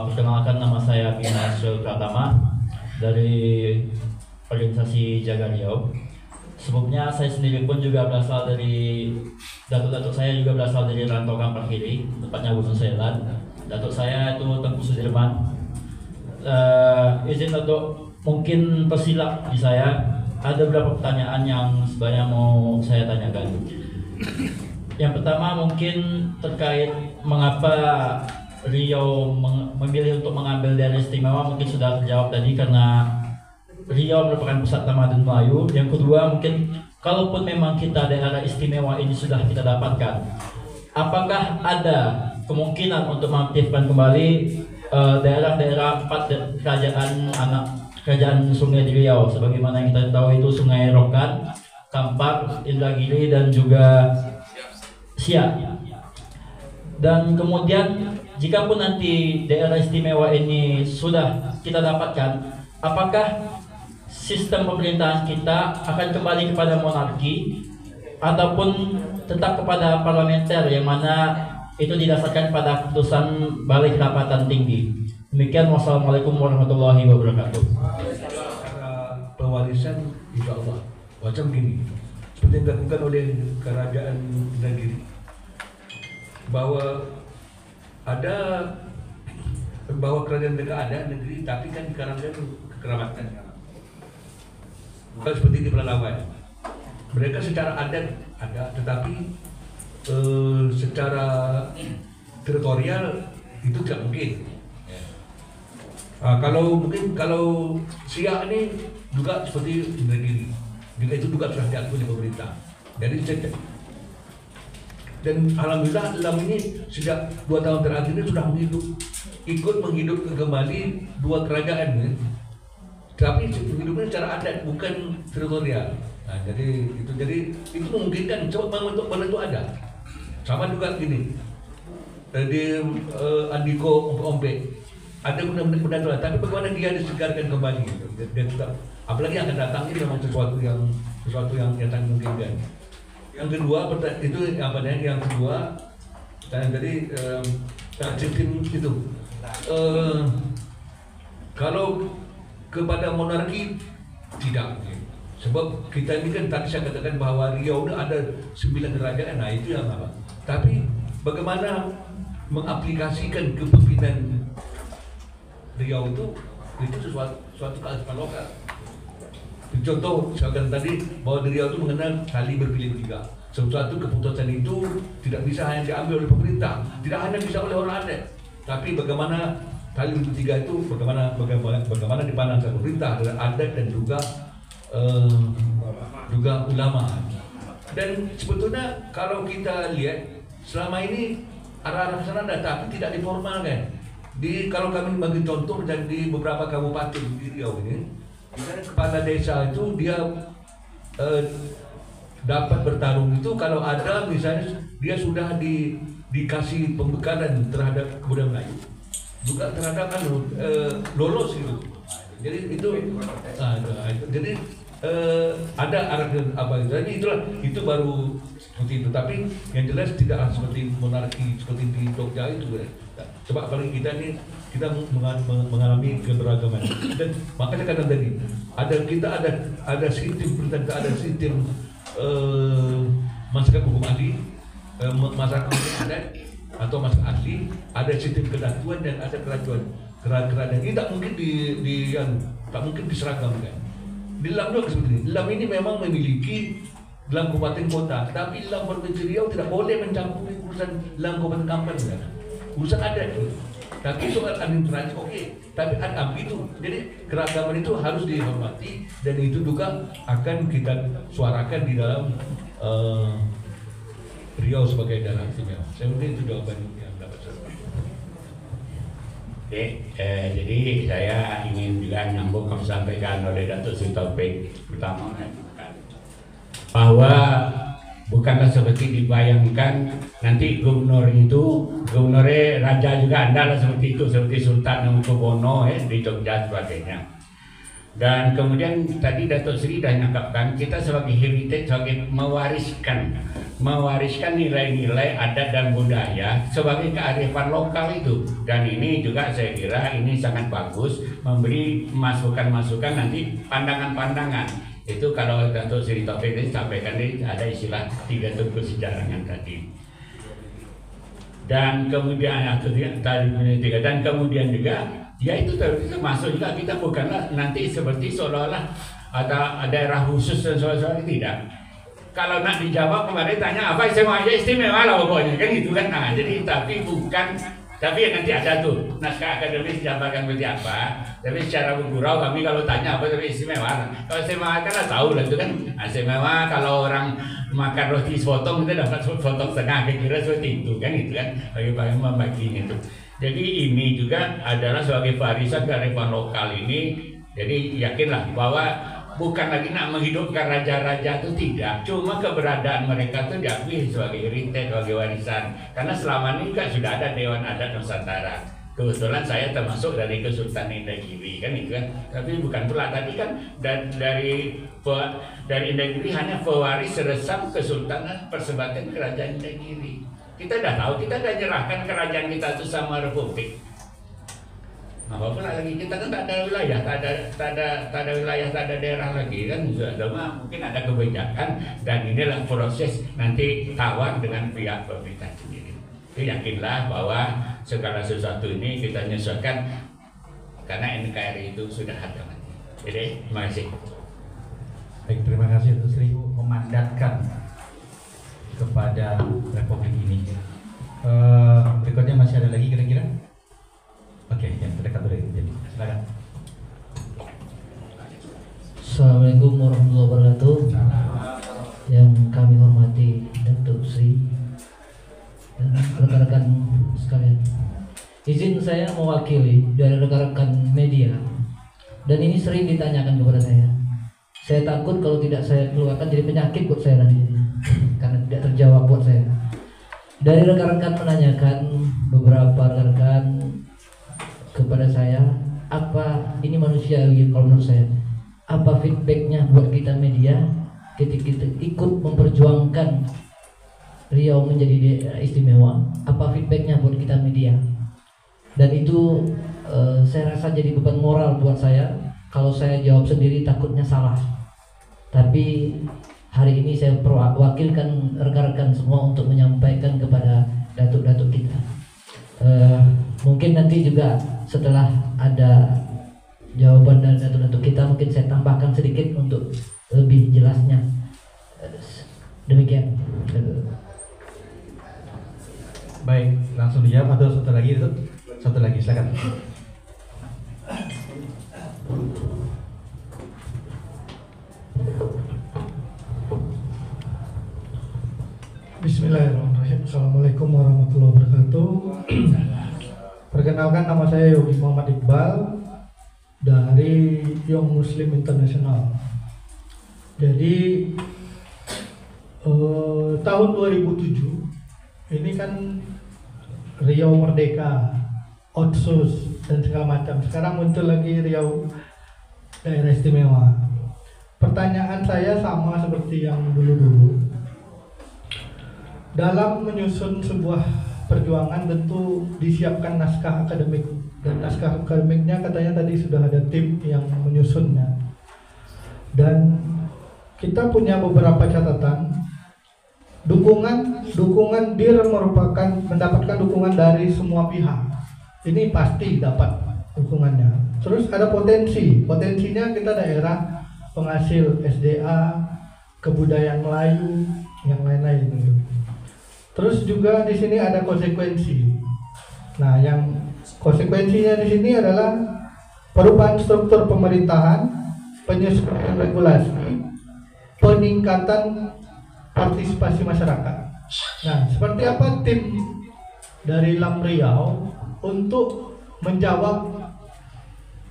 Perkenalkan, nama saya Bina Syul Pratama dari organisasi Jaga Riau. Sebelumnya saya sendiri pun juga berasal dari datuk-datuk saya juga berasal dari Rantau Kampar Kiri, tepatnya Gunung Selan. Datuk saya itu Tengku Sudirman. Izin untuk mungkin persilap di saya, ada beberapa pertanyaan yang sebenarnya mau saya tanyakan. Yang pertama mungkin terkait mengapa Riau memilih untuk mengambil daerah istimewa, mungkin sudah terjawab tadi karena Riau merupakan pusat tamadun Melayu. Yang kedua mungkin kalaupun memang kita daerah istimewa ini sudah kita dapatkan, apakah ada kemungkinan untuk mengaktifkan kembali daerah-daerah 4 kerajaan sungai di Riau, sebagaimana yang kita tahu itu Sungai Rokan, Kampar, Indragiri dan juga Siak. Dan kemudian jika pun nanti daerah istimewa ini sudah kita dapatkan, apakah sistem pemerintahan kita akan kembali kepada monarki ataupun tetap kepada parlementer yang mana itu didasarkan pada keputusan Balai Kerapatan Tinggi. Demikian, wassalamualaikum warahmatullahi wabarakatuh. Pewarisan insya Allah macam gini, seperti yang dilakukan oleh kerajaan negeri, bahwa kerajaan negara ada negeri, tapi kan dikarangkan kekerabatan. Bukan seperti di Pelalawan, mereka secara adat ada, tetapi secara teritorial itu tidak mungkin. Kalau Siak ini juga seperti negeri, juga itu juga sudah diatur oleh pemerintah. Jadi dan alhamdulillah dalam ini sejak 2 tahun terakhir ini sudah ikut menghidupkan kembali 2 kerajaan ini. Tapi hidupnya secara adat bukan teritorial. Nah, jadi itu memungkinkan coba membentuk itu ada. Sama juga gini, di Andiko Ompe ada benda-benda, tapi bagaimana dia disegarkan kembali gitu. Dan juga, apalagi yang akan datang ini memang sesuatu yang sangat memungkinkan. Yang kedua itu yang kedua, dan jadi sistem itu kalau kepada monarki tidak. Sebab kita ini kan tadi saya katakan bahwa Riau ada 9 kerajaan, nah itu yang apa. Tapi bagaimana mengaplikasikan kepemimpinan Riau itu suatu kearifan lokal. Contoh misalkan tadi bahwa di Riau itu mengenal kali berpilih 3. Sesuatu keputusan itu tidak bisa hanya diambil oleh pemerintah, tidak hanya bisa oleh orang adat, tapi bagaimana kali ketiga itu bagaimana dipandang oleh pemerintah, adat dan juga ulama. Dan sebetulnya kalau kita lihat selama ini arah-arah ke sana ada, tapi tidak diformalkan. Kalau kami bagi contoh dan di beberapa kabupaten di Riau ini, misalnya kepala desa itu dia dapat bertarung itu kalau ada misalnya dia sudah dikasih pembekalan terhadap kebudayaan Melayu, juga terhadap lolos gitu. Jadi itu jadi ada arah apa itu. Jadi itu baru seperti itu. Tapi yang jelas tidak seperti monarki seperti di Jogja itu. Sebab apalagi kita ini kita mengalami keberagaman. Dan makanya kadang tadi ada sistem perintah, ada sistem masyarakat hukum ahli, masyarakat hukum adat atau masyarakat asli, ada sistem kedatuan dan ada kerajaan. Ini tak mungkin tak mungkin diseragamkan. Di dalam juga seperti ini. Dalam ini memang memiliki dalam kabupaten kota, tapi dalam provinsi Riau tidak boleh mencampuri urusan dalam kabupaten Kampar. Urusan adat itu. Tapi soal administrasi oke, tapi ada itu. Jadi keragaman itu harus dihormati dan itu juga akan kita suarakan di dalam Riau sebagai daerah istimewa. Saya mungkin itu jawaban yang dapat saya. Oke, jadi saya ingin juga nyambung yang disampaikan oleh Datuk Sri Taufik pertama bahwa bukanlah seperti dibayangkan nanti gubernurnya raja juga adalah seperti itu, seperti Sultan Hamengkubuwono di Jogja sebagainya. Dan kemudian tadi Datuk Sri dah nyangkapkan kita sebagai heritage, sebagai mewariskan nilai-nilai adat dan budaya sebagai kearifan lokal itu. Dan ini juga saya kira ini sangat bagus, memberi masukan-masukan nanti pandangan-pandangan. Itu kalau Datuk Sri Taufik tadi sampaikan ini ada istilah 3 tungku sejarangan tadi. Dan kemudian dan kemudian juga ya itu termasuk juga kita bukanlah nanti seperti seolah-olah ada daerah khusus dan sebagainya, tidak. Kalau nak dijawab kemarin tanya apa istimewa lah pokoknya kan gitu kan. Nah, jadi tapi nanti ada tuh naskah akademis dijabarkan seperti apa. Tapi secara bergurau kami kalau tanya apa tapi istimewa. Kalau istimewa kan lah tahu lah itu kan. Istimewa kalau orang makan roti sepotong kita dapat sepotong setengah, kira seperti itu kan gitu kan. Bagi membaginya itu. Jadi ini juga adalah sebagai warisan kearifan lokal ini. Jadi yakinlah bahwa bukan lagi nak menghidupkan raja-raja itu, tidak. Cuma keberadaan mereka itu diakui sebagai heritage, sebagai warisan. Karena selama ini kan sudah ada Dewan Adat Nusantara. Kebetulan saya termasuk dari Kesultanan Indahgiri kan itu kan. Tapi bukan pula tadi kan dari Indahgiri hanya pewaris resam Kesultanan Persebatan Kerajaan Indahgiri. Kita dah tahu, kita dah nyerahkan kerajaan kita itu sama Republik. Apapun lagi kita kan tak ada wilayah, tak ada wilayah, tak ada daerah lagi kan. Cuma mungkin ada kebijakan dan inilah proses nanti tawar dengan pihak pemerintah sendiri. Jadi yakinlah bahwa segala sesuatu ini kita menyesuaikan karena NKRI itu sudah ada. Jadi terima kasih. Baik, terima kasih Datuk Sri memandatkan kepada Republik ini. Berikutnya masih ada lagi kira-kira? Oke, yang terdekat boleh jadi. Silakan. Assalamualaikum warahmatullahi wabarakatuh. Yang kami hormati Datuk Sri dan rekan-rekan sekalian. Izin saya mewakili dari rekan-rekan media. Dan ini sering ditanyakan kepada saya. Saya takut kalau tidak saya keluarkan jadi penyakit buat saya nanti. Karena tidak terjawab buat saya. Dari rekan-rekan menanyakan beberapa rekan-rekan kepada saya, apa ini manusiawi kalau menurut saya, apa feedbacknya buat kita media ketika kita ikut memperjuangkan Riau menjadi daerah istimewa, apa feedbacknya buat kita media. Dan itu saya rasa jadi beban moral buat saya. Kalau saya jawab sendiri takutnya salah, tapi hari ini saya wakilkan rekan-rekan semua untuk menyampaikan kepada datuk-datuk kita. Mungkin nanti juga setelah ada jawaban dari datuk-datuk kita, mungkin saya tambahkan sedikit untuk lebih jelasnya. Demikian. Baik, langsung dijawab atau satu lagi itu? Satu lagi, silakan. Bismillahirrahmanirrahim. Assalamualaikum warahmatullahi wabarakatuh. Perkenalkan, nama saya Yogi Muhammad Iqbal dari Young Muslim International. Jadi tahun 2007 ini kan Riau Merdeka, Otsus dan segala macam. Sekarang muncul lagi Riau Daerah Istimewa. Pertanyaan saya sama seperti yang dulu-dulu. Dalam menyusun sebuah perjuangan tentu disiapkan naskah akademik, dan naskah akademiknya katanya tadi sudah ada tim yang menyusunnya. Dan kita punya beberapa catatan. Dukungan DIR mendapatkan dukungan dari semua pihak. Ini pasti dapat dukungannya. Terus ada potensinya kita daerah penghasil SDA, kebudayaan Melayu, yang lain-lain gitu. Terus juga di sini ada konsekuensi. Nah, yang konsekuensinya di sini adalah perubahan struktur pemerintahan, penyesuaian regulasi, peningkatan partisipasi masyarakat. Nah, seperti apa tim dari LAM Riau untuk menjawab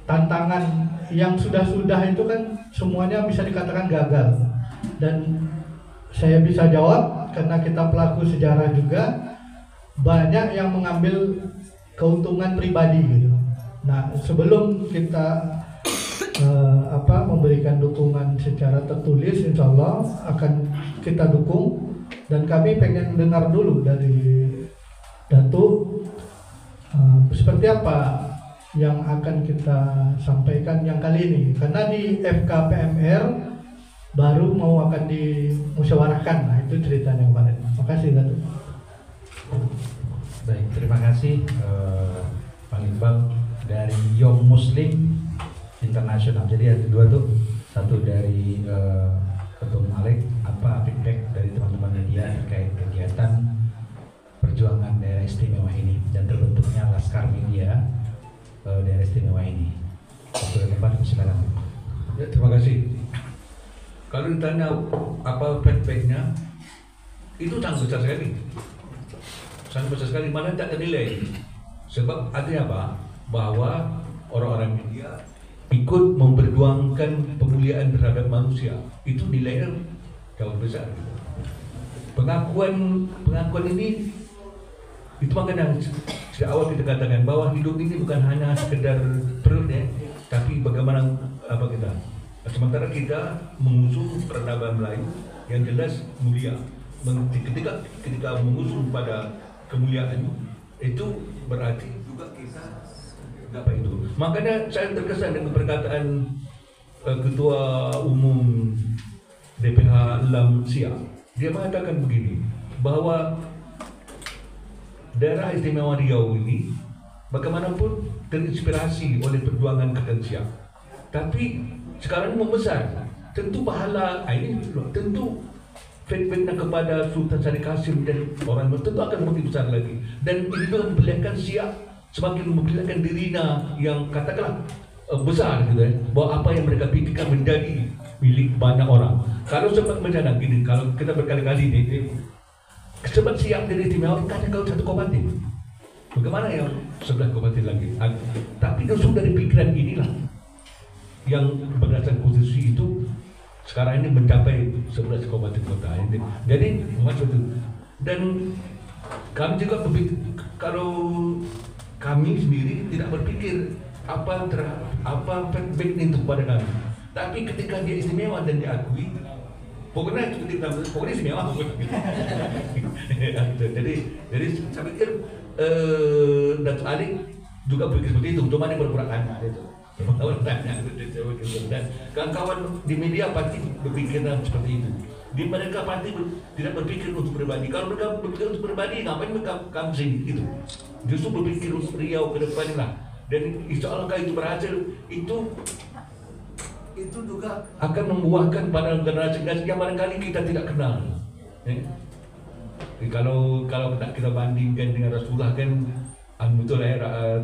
tantangan yang sudah-sudah itu kan semuanya bisa dikatakan gagal. Dan saya bisa jawab karena kita pelaku sejarah juga, banyak yang mengambil keuntungan pribadi gitu. Nah, sebelum kita memberikan dukungan secara tertulis, insya Allah akan kita dukung. Dan kami pengen dengar dulu dari Datuk seperti apa yang akan kita sampaikan yang kali ini, karena di FKPMR baru mau akan dimusyawarahkan. Nah, itu ceritanya kemarin. Terima kasih, Datuk. Baik, terima kasih Bang Iqbal dari Young Muslim International. Jadi ada dua tuh, satu dari Ketum Alek, apa feedback dari teman-teman media terkait kegiatan perjuangan daerah istimewa ini dan terbentuknya Laskar Media daerah istimewa ini. Waktu dan tempat, silakan. Ya, terima kasih. Kalau ditanya apa feedbacknya, itu sangat besar sekali. Sangat besar sekali, mana tak ternilai. Sebab artinya apa? Bahwa orang-orang media ikut memperjuangkan pemulihan terhadap manusia. Itu nilainya jauh besar. Pengakuan ini, itu makanya sejak awal kita katakan bahwa hidup ini bukan hanya sekedar perut ya, tapi bagaimana kita. Sementara kita mengusung peradaban Melayu yang jelas mulia. Ketika mengusung pada kemuliaan itu berarti juga kita apa itu. Makanya saya terkesan dengan perkataan Ketua Umum DPH LAM Siak. Dia mengatakan begini, bahwa daerah istimewa Riau ini bagaimanapun terinspirasi oleh perjuangan Ketan Siak. Tapi sekarang membesar, tentu pahala ini tentu feedbacknya kepada Sultan Syarif Kasim dan orang tentu akan lebih besar lagi. Dan ini juga memperlihatkan Siak semakin memperlihatkan dirinya yang katakanlah besar gitu ya, bahwa apa yang mereka pikirkan menjadi milik banyak orang. Kalau sempat bencana gini, kalau kita berkali-kali ini sempat Siak dari istimewa kan kalau satu kabupaten, bagaimana yang 11 kabupaten lagi? Tapi justru dari pikiran inilah yang berdasarkan konstitusi itu sekarang ini mencapai 11 kabupaten kota. Jadi maksud itu. Dan kami juga berpikir, kalau kami sendiri tidak berpikir apa feedback itu kepada kami. Tapi ketika dia istimewa dan diakui, pokoknya istimewa. Jadi saya pikir Datuk Alik juga berpikir seperti itu. Cuma dia berpura tanya itu. Dan kawan-kawan di media pasti berpikir seperti itu. Di mereka pasti tidak berpikir untuk pribadi. Kalau mereka berpikir untuk pribadi, ngapain mereka sini gitu? Justru berpikir untuk Riau ke depan lah. Dan insya Allah kalau itu berhasil, itu juga akan membuahkan pada generasi yang barangkali kita tidak kenal. Kalau kita bandingkan dengan Rasulullah kan betul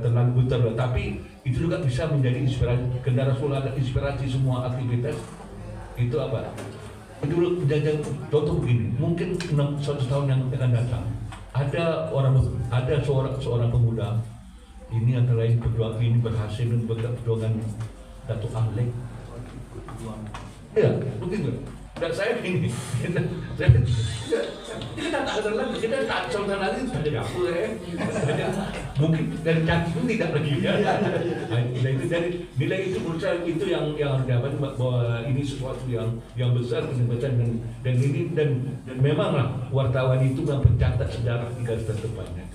terlalu betul, tapi itu juga bisa menjadi inspirasi. Karena Rasulullah ada inspirasi semua aktivitas itu apa? Dulu contoh begini, mungkin 100 tahun yang akan datang ada seorang pemuda ini antara lain perjuangan ini berhasil perjuangan Datuk Ahlek. Ya, begitu. Dan saya begini, kita tak ada lagi, kita tak saudara lagi saja dapur mungkin dari kaki pun tidak lagi ya. Dari nilai itu menurut saya itu yang harus dapat bahwa ini sesuatu yang besar kesempatan dan ini dan memanglah wartawan itu mencatat sejarah di garis terdepannya.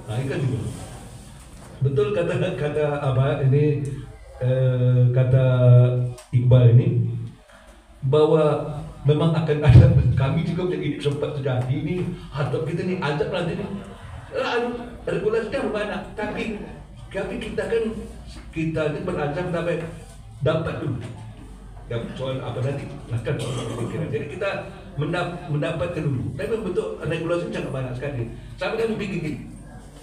Nah ini kan juga betul kata apa ini kata Iqbal ini, bahwa memang akan ada, kami juga menjadi sempat terjadi ini, atau kita ni ajak nanti ni regulasinya banyak, tapi kita ni berazam dapat dulu. Ya, soal apa nanti akan pikiran. Jadi kita mendapatkan dulu. Tapi betul regulasi sangat banyak sekali. Sampai kami pikir,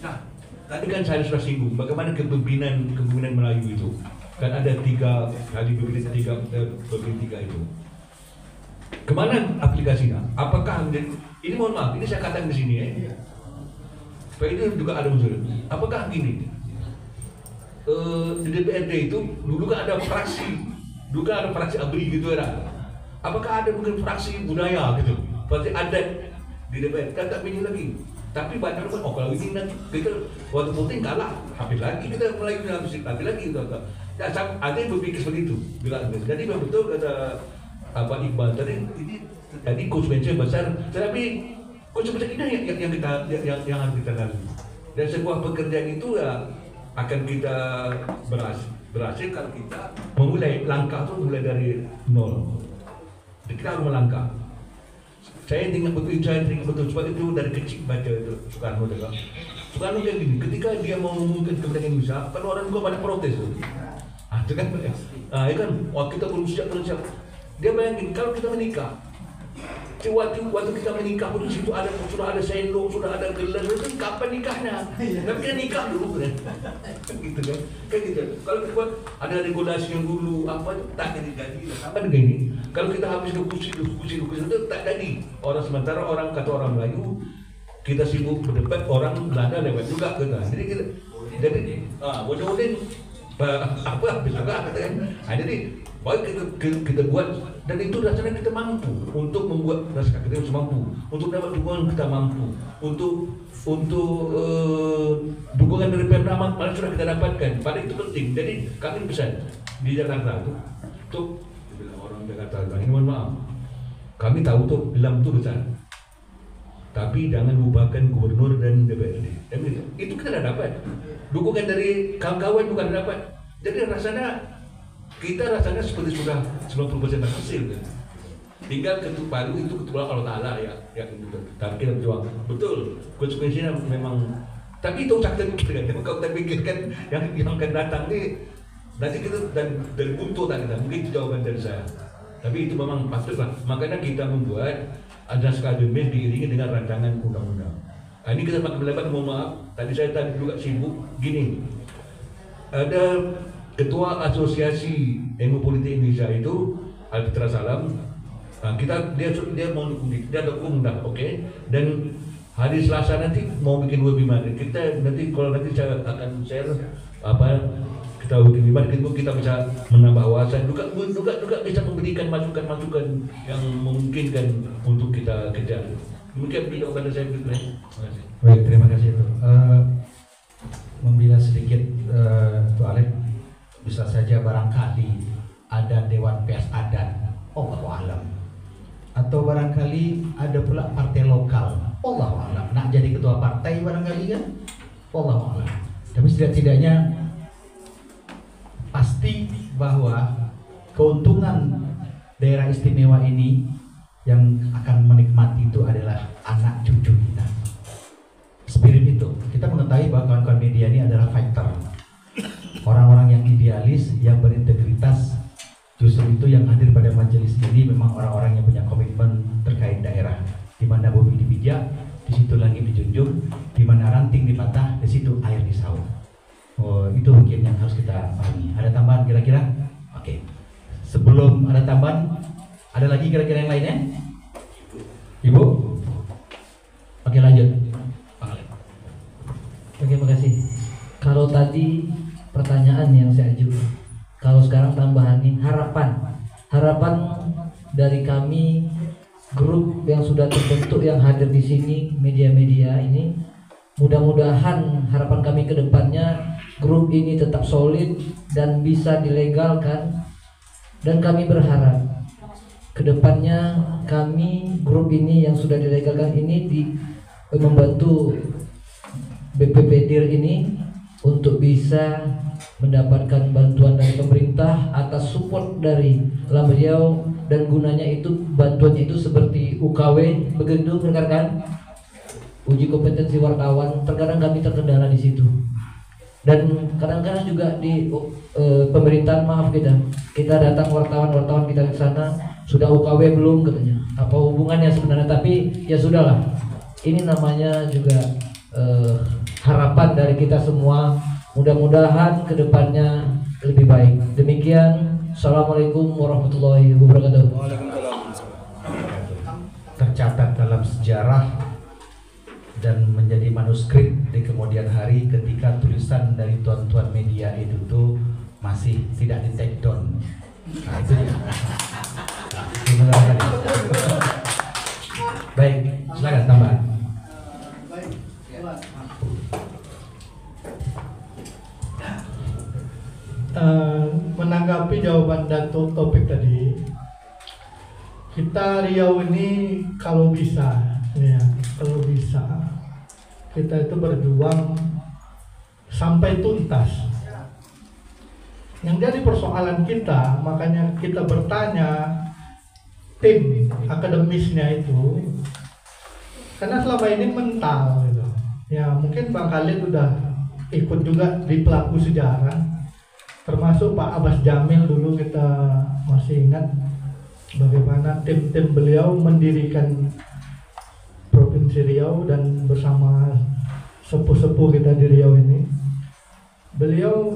nah tadi kan saya sudah singgung bagaimana kepemimpinan Melayu itu. Kan ada 3 kali berbeda 3 itu. Kemana aplikasinya? Apakah ini mohon maaf, ini saya katakan di sini ya. Supaya ini juga ada unsur. Apakah gini? Di DPRD itu dulu kan ada fraksi ABRI gitu ya. Apakah ada mungkin fraksi budaya gitu? Berarti ada di DPRD kan tak pilih lagi. Tapi banyak orang, kalau ini nanti kita waktu voting kalah, habis lagi kita mulai habis lagi gitu. Ada yang berpikir seperti itu. Jadi betul kata apa Iqbal tadi, ini konsekuensi besar. Tetapi konsekuensi ini yang harus kita lalui. Dan sebuah pekerjaan itu ya akan kita berhasil kalau kita memulai langkah itu mulai dari nol. Kita harus melangkah. Saya ingat betul sebab itu dari kecil baca itu Soekarno juga. Soekarno kayak gini, ketika dia mau mengumumkan kemerdekaan Indonesia, kan orang juga pada protes tuh. Itu kan, ya kan, kita belum siap. Dia bayangin kalau kita menikah, waktu kita menikah pun di situ sudah ada sendok, sudah ada gelar, itu kapan nikahnya? Tapi kita nikah dulu kan, gitu kan, kayak gitu. Kalau kita buat ada regulasi yang dulu apa tak jadi, sama dengan ini. Kalau kita habis diskusi itu tak jadi. Sementara orang kata orang Melayu, kita sibuk berdebat, orang Belanda lewat juga kita. Jadi bodoh-bodoh apa bisa katakan. Jadi baik kita buat, dan itu rasanya kita mampu untuk membuat naskah, kita harus mampu untuk dapat dukungan, kita mampu untuk dukungan dari Pemda malah sudah kita dapatkan. Pada itu penting. Jadi kami pesan di Jakarta tuh orang Jakarta ini mohon maaf, kami tahu tuh Gelam itu besar, tapi jangan lupakan gubernur dan DPRD. Itu kita dah dapat dukungan dari kawan-kawan, bukan dapat. Jadi kita rasanya seperti sudah 90% berhasil. Tinggal ketuk palu itu ketua Allah Ta'ala ya tapi kita berjuang. Betul, konsekuensinya memang, tapi itu usaha kita kan. Kalau kita pikirkan yang akan datang ini nanti kita dari untuk tak kita, mungkin itu jawaban dari saya. Tapi itu memang patutlah. Makanya kita membuat naskah akademis diiringi dengan rancangan undang-undang. Nah, ini kita makin melebar, mohon maaf. Tadi saya juga sibuk gini. Ada Ketua Asosiasi Ilmu Politik Indonesia itu Alfitra Salam. Nah, dia mau dukung dah, oke. Dan hari Selasa nanti mau bikin webinar. Kita nanti kalau nanti saya akan share kita bikin webinar, kita bisa menambah wawasan, juga bisa memberikan masukan yang memungkinkan untuk kita kejar. Mungkin video pada saya berikutnya. Baik, terima kasih itu. Membina sedikit Tuh Alek, bisa saja barangkali ada Dewan Pers Adat, Allahu a'lam. Atau barangkali ada pula partai lokal, Allahu a'lam. Nak jadi ketua partai barangkali kan, Allahu a'lam. Tapi setidaknya pasti bahwa keuntungan daerah istimewa ini yang akan menikmati itu adalah anak cucu kita. Spirit itu, kita mengetahui bahwa kawan-kawan media ini adalah fighter, orang-orang yang idealis, yang berintegritas. Justru itu yang hadir pada majelis ini memang orang-orang yang punya komitmen terkait daerah. bijak, di situ langit dijunjung, di mana ranting dipatah, di situ air disaur. Oh, itu mungkin yang harus kita pahami. Ada tambahan kira-kira? Oke. Sebelum ada tambahan, ada lagi kira-kira yang lainnya? Ibu? Oke, lanjut. Oke, makasih. Kalau tadi pertanyaan yang saya ajukan, kalau sekarang tambahannya harapan dari kami grup yang sudah terbentuk yang hadir di sini, media-media ini, mudah-mudahan harapan kami ke depannya grup ini tetap solid dan bisa dilegalkan, dan kami berharap ke depannya kami grup ini yang sudah dilegalkan ini membantu BPP DIR ini untuk bisa mendapatkan bantuan dari pemerintah atas support dari Lam Riau, dan gunanya itu bantuannya itu seperti UKW begitu rekan-rekan, uji kompetensi wartawan. Terkadang kami terkendala di situ, dan kadang-kadang juga di pemerintahan, maaf, kita datang wartawan kita ke sana, sudah UKW belum katanya, apa hubungannya sebenarnya, tapi ya sudahlah, ini namanya juga harapan dari kita semua, mudah-mudahan kedepannya lebih baik. Demikian, Assalamualaikum warahmatullahi wabarakatuh. Tercatat dalam sejarah dan menjadi manuskrip di kemudian hari ketika tulisan dari tuan-tuan media itu tuh masih tidak di take down. Nah, itu dia. Baik, silakan tambah. Menanggapi jawaban Datuk Taufik tadi, kita Riau ini kalau bisa kita itu berjuang sampai tuntas. Yang jadi persoalan kita, makanya kita bertanya tim akademisnya itu, karena selama ini mental gitu. Ya mungkin Bang Khalid udah ikut juga di pelaku sejarah, termasuk Pak Abbas Jamil dulu kita masih ingat bagaimana tim-tim beliau mendirikan Provinsi Riau, dan bersama sepuh-sepuh kita di Riau ini, beliau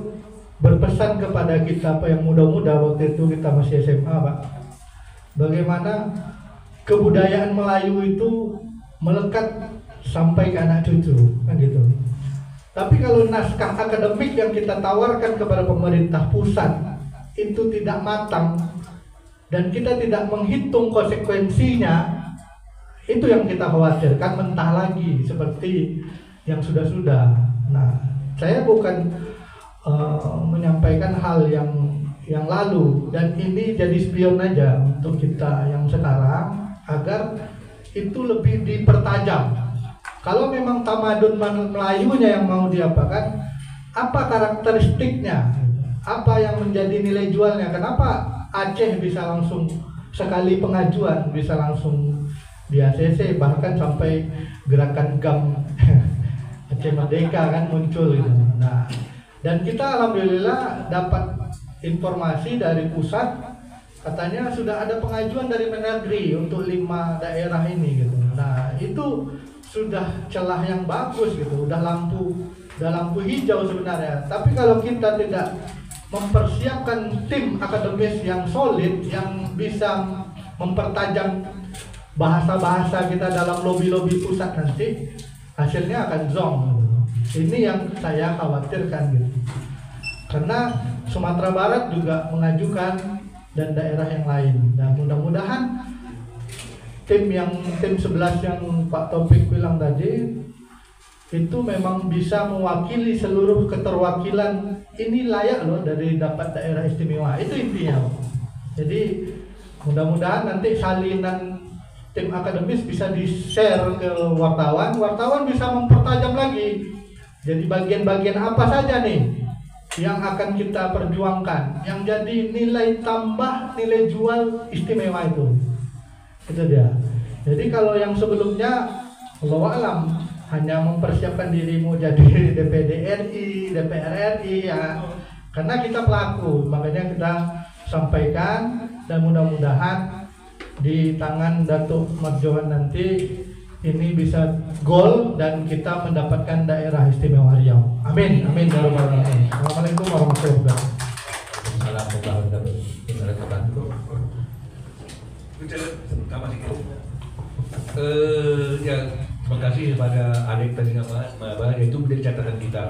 berpesan kepada kita yang muda-muda, waktu itu kita masih SMA, Pak, bagaimana kebudayaan Melayu itu melekat sampai ke anak cucu, kan gitu. Tapi kalau naskah akademik yang kita tawarkan kepada pemerintah pusat itu tidak matang dan kita tidak menghitung konsekuensinya, itu yang kita khawatirkan mentah lagi seperti yang sudah-sudah. Nah, saya bukan menyampaikan hal yang lalu, dan ini jadi spion aja untuk kita yang sekarang agar itu lebih dipertajam. Kalau memang tamadun Melayunya yang mau diapakan, apa karakteristiknya, apa yang menjadi nilai jualnya, kenapa Aceh bisa langsung sekali pengajuan bisa langsung di ACC, bahkan sampai gerakan GAM Aceh Merdeka kan muncul gitu. Nah, dan kita alhamdulillah dapat informasi dari pusat, katanya sudah ada pengajuan dari Mendagri untuk 5 daerah ini gitu. Nah, itu sudah celah yang bagus gitu, udah lampu hijau sebenarnya. Tapi kalau kita tidak mempersiapkan tim akademis yang solid, yang bisa mempertajam bahasa-bahasa kita dalam lobi-lobi pusat, nanti hasilnya akan zonk. Ini yang saya khawatirkan gitu. Karena Sumatera Barat juga mengajukan dan daerah yang lain. Dan mudah-mudahan tim 11 yang Pak Taufik bilang tadi itu memang bisa mewakili seluruh keterwakilan. Ini layak loh dari dapat daerah istimewa. Itu intinya. Jadi mudah-mudahan nanti salinan tim akademis bisa di-share ke wartawan, wartawan bisa mempertajam lagi. Jadi bagian-bagian apa saja nih yang akan kita perjuangkan, yang jadi nilai tambah, nilai jual istimewa itu dia. Jadi kalau yang sebelumnya Allahu a'lam hanya mempersiapkan dirimu jadi DPD RI, DPR RI ya, karena kita pelaku, makanya kita sampaikan, dan mudah-mudahan di tangan Datuk Marjohan nanti ini bisa gol dan kita mendapatkan daerah istimewa Riau. Amin, amin ya rabbal alamin. Assalamualaikum warahmatullahi wabarakatuh. Waalaikumsalam warahmatullahi wabarakatuh. Ya, terima kasih kepada Alek tadi nama itu menjadi catatan kita,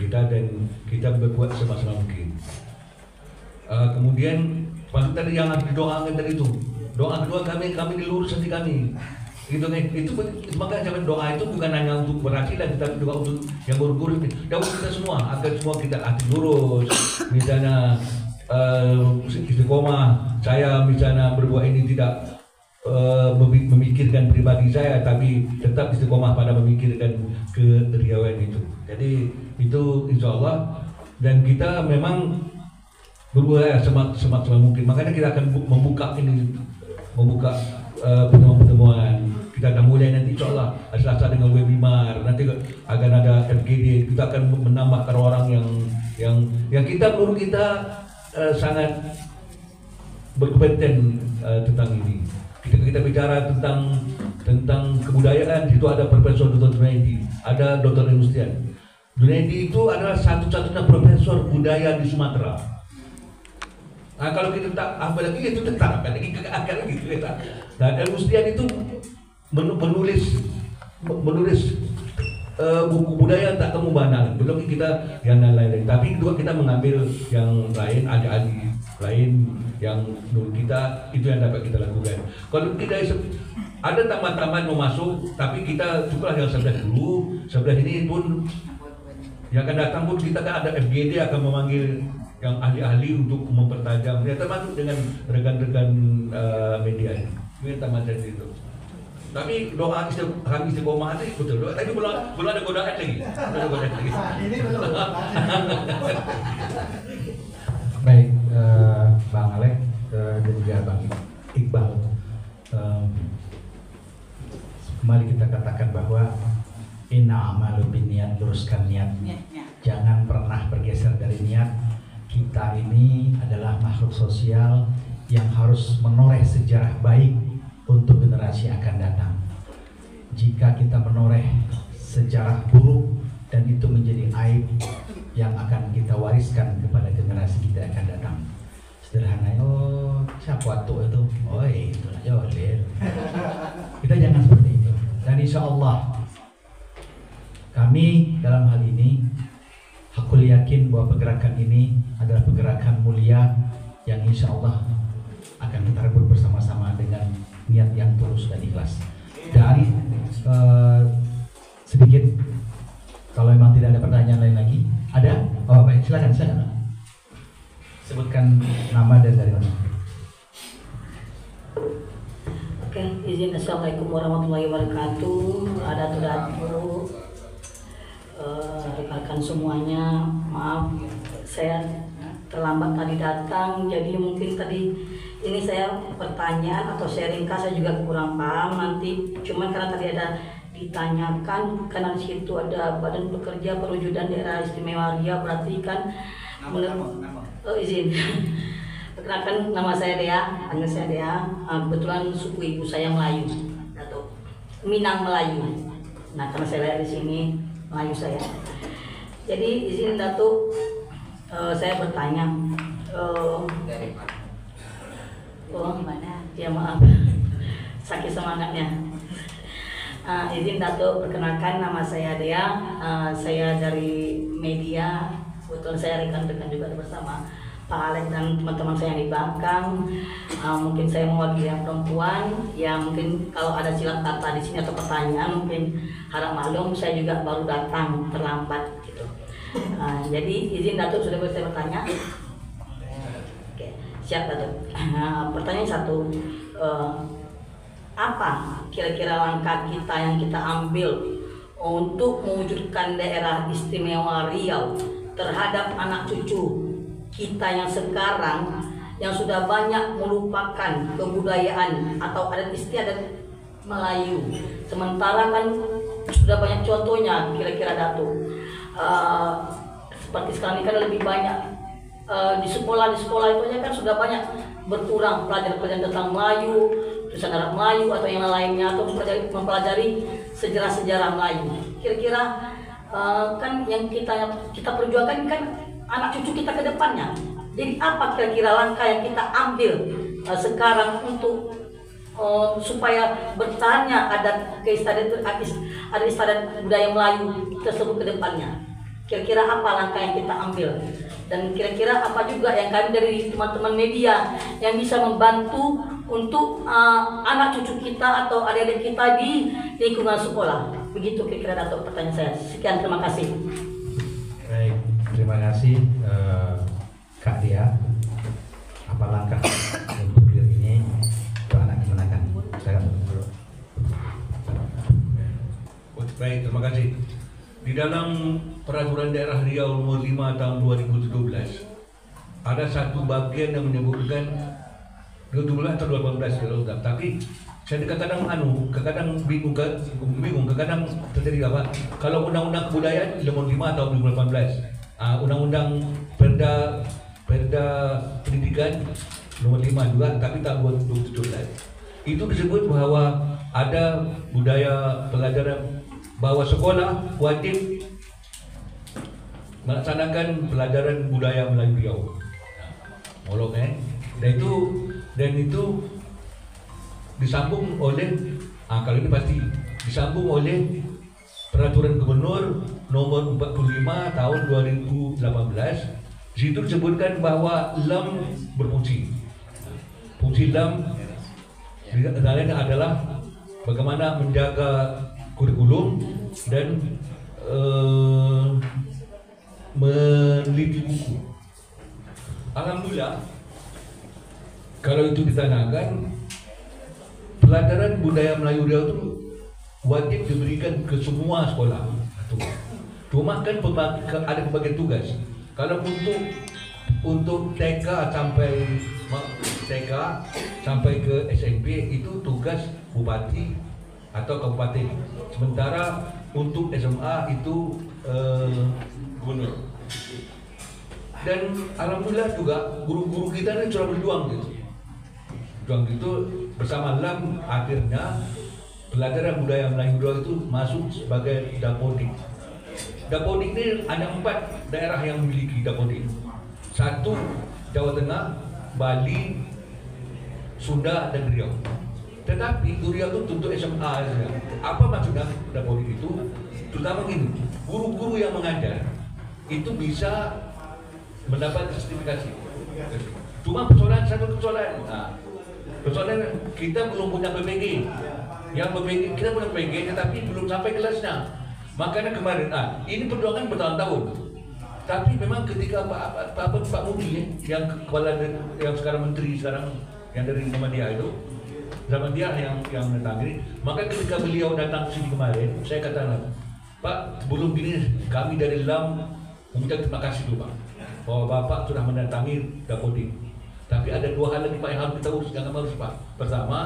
dan kita berbuat semaksimal mungkin. Kemudian tadi yang didoakan tadi itu, doa kedua kami dilurus hati kami. Gitu kan, itu maka jangan doa itu bukan hanya untuk berhasil, tapi juga untuk yang buruk-buruk. Dan kita semua agar semua kita hati lurus, misalnya istiqomah. Saya misalnya berbuat ini tidak memikirkan pribadi saya, tapi tetap istiqomah pada memikirkan keriauan itu. Jadi itu insya Allah, dan kita memang berupaya semaksimal mungkin. Makanya kita akan membuka pertemuan-pertemuan. Kita akan mulai nanti insya Allah Selasa dengan webinar. Nanti akan ada FGD. Kita akan menambahkan orang yang kita menurut kita sangat berkompeten tentang ini. Kita bicara tentang kebudayaan. Itu ada Profesor Dr. Junaidi, ada Dr. Emustian. Junaidi itu adalah satu-satunya profesor budaya di Sumatera. Nah, kalau kita tak apalagi itu tetap lagi ke akar gitu kita. Dan Emustian itu menulis buku budaya tak temu banal. Belum kita yang lain-lain. Tapi juga kita mengambil yang lain, ahli-ahli lain yang menurut kita itu yang dapat kita lakukan. Kalau tidak ada tambahan-tambahan mau masuk, tapi kita cukuplah yang sebelah dulu. Sebelah ini pun yang akan datang pun kita kan ada FGD akan memanggil yang ahli-ahli untuk mempertajam. Ya termasuk dengan rekan-rekan media ini. Itu tambahan itu. Tapi doa kami istiqomah itu betul. Tapi belum ada godaan lagi. Ini belum. Baik, Bang Alek dan juga Bang Iqbal. Kembali kita katakan bahwa inna amalu binniat, luruskan niat. Jangan pernah bergeser dari niat. Kita ini adalah makhluk sosial yang harus menoreh sejarah baik untuk generasi akan datang. Jika kita menoreh sejarah buruk dan itu menjadi aib yang akan kita wariskan kepada generasi kita akan datang. Sederhananya, oh siapa waktu itu? Oh itulah Jolir. Kita jangan seperti itu. Dan insya Allah kami dalam hal ini aku yakin bahwa pergerakan ini adalah pergerakan mulia yang insya Allah akan kita rebut bersama-sama dengan niat yang tulus dan ikhlas. Dan sedikit, kalau memang tidak ada pertanyaan lain lagi, ada? Oh baik, silakan. Sebutkan nama dan dari mana. Oke, izin. Assalamualaikum warahmatullahi wabarakatuh. Ada datu, rekan-rekan semuanya, maaf saya terlambat tadi datang, jadi mungkin tadi ini saya pertanyaan atau sharing saya juga kurang paham nanti. Cuman karena tadi ada ditanyakan, karena di situ ada Badan Pekerja Perwujudan Daerah Istimewa Riau, berarti kan izin. Perkenalkan, nama saya Dea, panggil saya Dea. Kebetulan suku ibu saya Melayu, atau Minang Melayu. Nah, karena saya lihat di sini Melayu saya. Jadi izin Datuk, saya bertanya. Gimana? Ya maaf, sakit semangatnya. Izin Datuk, perkenalkan nama saya Dea. Saya dari media. Kebetulan saya rekan-rekan juga bersama Pak Alek dan teman-teman saya yang di belakang. Mungkin saya mewakili yang perempuan. Ya mungkin kalau ada silap kata di sini atau pertanyaan mungkin harap maklum, saya juga baru datang terlambat gitu. Jadi izin Datuk, sudah boleh saya bertanya? Oke, siap Datuk. Pertanyaan satu, apa kira-kira langkah kita yang kita ambil untuk mewujudkan daerah istimewa Riau terhadap anak cucu kita yang sekarang yang sudah banyak melupakan kebudayaan atau adat istiadat Melayu, sementara kan sudah banyak contohnya kira-kira Datuk. Seperti sekarang ini kan lebih banyak di sekolah itu aja kan sudah banyak berkurang pelajaran tentang Melayu, tulisan Arab Melayu atau yang lainnya, atau mempelajari sejarah-sejarah Melayu. Kira-kira kan yang kita perjuangkan kan anak cucu kita ke depannya. Jadi apa kira-kira langkah yang kita ambil sekarang untuk supaya bertahannya adat istiadat budaya Melayu tersebut ke depannya? Kira-kira apa langkah yang kita ambil, dan kira-kira apa juga yang kami dari teman-teman media yang bisa membantu untuk anak cucu kita atau adik-adik kita di lingkungan sekolah. Begitu kira-kira Datuk pertanyaan saya. Sekian, terima kasih. Baik, terima kasih Kak Dia. Apa langkah untuk diri ini untuk anak kemenangan? Saya dulu. Baik, terima kasih. Di dalam Peraturan Daerah Riau Nomor 5 Tahun 2017 ada satu bagian yang menyebutkan 17 atau 18 kalau tak. Tapi saya kadang bingung, kadang terjadi apa? Kalau Undang-Undang Kebudayaan Nomor 5 Tahun 2018, Undang-Undang Perda Pendidikan Nomor 5 juga, tapi tahun 2017 itu disebut bahwa ada budaya pelajaran, bahwa sekolah wajib melaksanakan pelajaran budaya Melayu Riau. Molok dan itu disambung oleh kalau ini pasti disambung oleh Peraturan Gubernur Nomor 45 Tahun 2018. Di situ disebutkan bahwa LAM berfungsi. Fungsi LAM antaranya adalah bagaimana menjaga kurikulum dan meneliti buku. Alhamdulillah, kalau itu ditanyakan, pelajaran budaya Melayu Riau itu wajib diberikan ke semua sekolah. Cuma kan ada pembagian tugas. Kalau untuk TK sampai ke SMP itu tugas bupati atau kabupaten. Sementara untuk SMA itu gubernur. Dan alhamdulillah juga guru-guru kita ini sudah berjuang gitu bersama LAM. Akhirnya pelajaran budaya Melayu Riau itu masuk sebagai Dapodik. Dapodik ini ada 4 daerah yang memiliki Dapodik. 1 Jawa Tengah, Bali, Sunda, dan Riau. Tetapi Riau itu untuk SMA saja. Apa maksudnya Dapodik itu? Terutama gini, guru-guru yang mengajar itu bisa mendapat sertifikasi. Cuma persoalan kita belum punya PPG. Yang PPG kita punya PPG tetapi belum sampai kelasnya. Makanya kemarin ini perjuangan bertahun-tahun. Tapi memang ketika Pak Mudi yang kepala yang sekarang menteri sekarang yang dari Muhammadiyah itu, zaman dia yang mendatangi, maka ketika beliau datang sini kemarin, saya katakan, Pak, sebelum gini kami dari LAM mengucapkan terima kasih dulu Pak, bahwa Bapak sudah mendatangi Dapodik. Tapi ada 2 hal lagi Pak yang harus kita urus, jangan harus Pak. Pertama,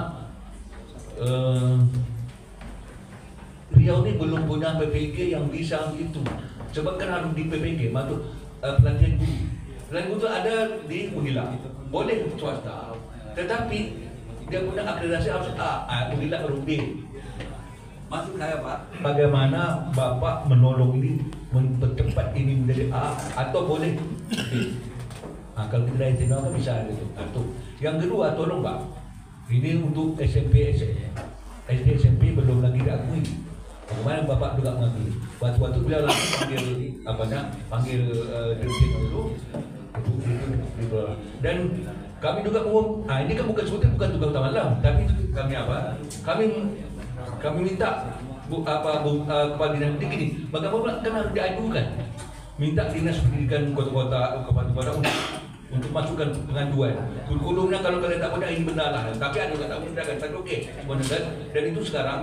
Riau ini belum punya PPG yang bisa itu. Sebab kan harus di PPG, masuk pelatihan guru. Pelatihan guru itu ada di Unila, boleh swasta. Tetapi dia punya akreditasi harus A, Unila harus B. Maksud saya Pak, bagaimana Bapak menolong ini, mempercepat ini menjadi A atau boleh B? Kalau kita istimewa bisa gitu. Yang kedua, tolong Pak, ini untuk SMP belum lagi diakui. Bagaimana Bapak juga mengambil? Waktu-waktu beliau langsung panggil dirjen dulu. Dan kami juga ini kan bukan tugas utama LAM, tapi kami apa? Kami minta kepada dinas pendidikan ini, bagaimana kan harus diajukan, minta dinas pendidikan kota-kota untuk masukkan pengajuan kurikulumnya. Kalau kalian tak punya ini benar lah, tapi ada yang tak punya kan oke. Dan itu sekarang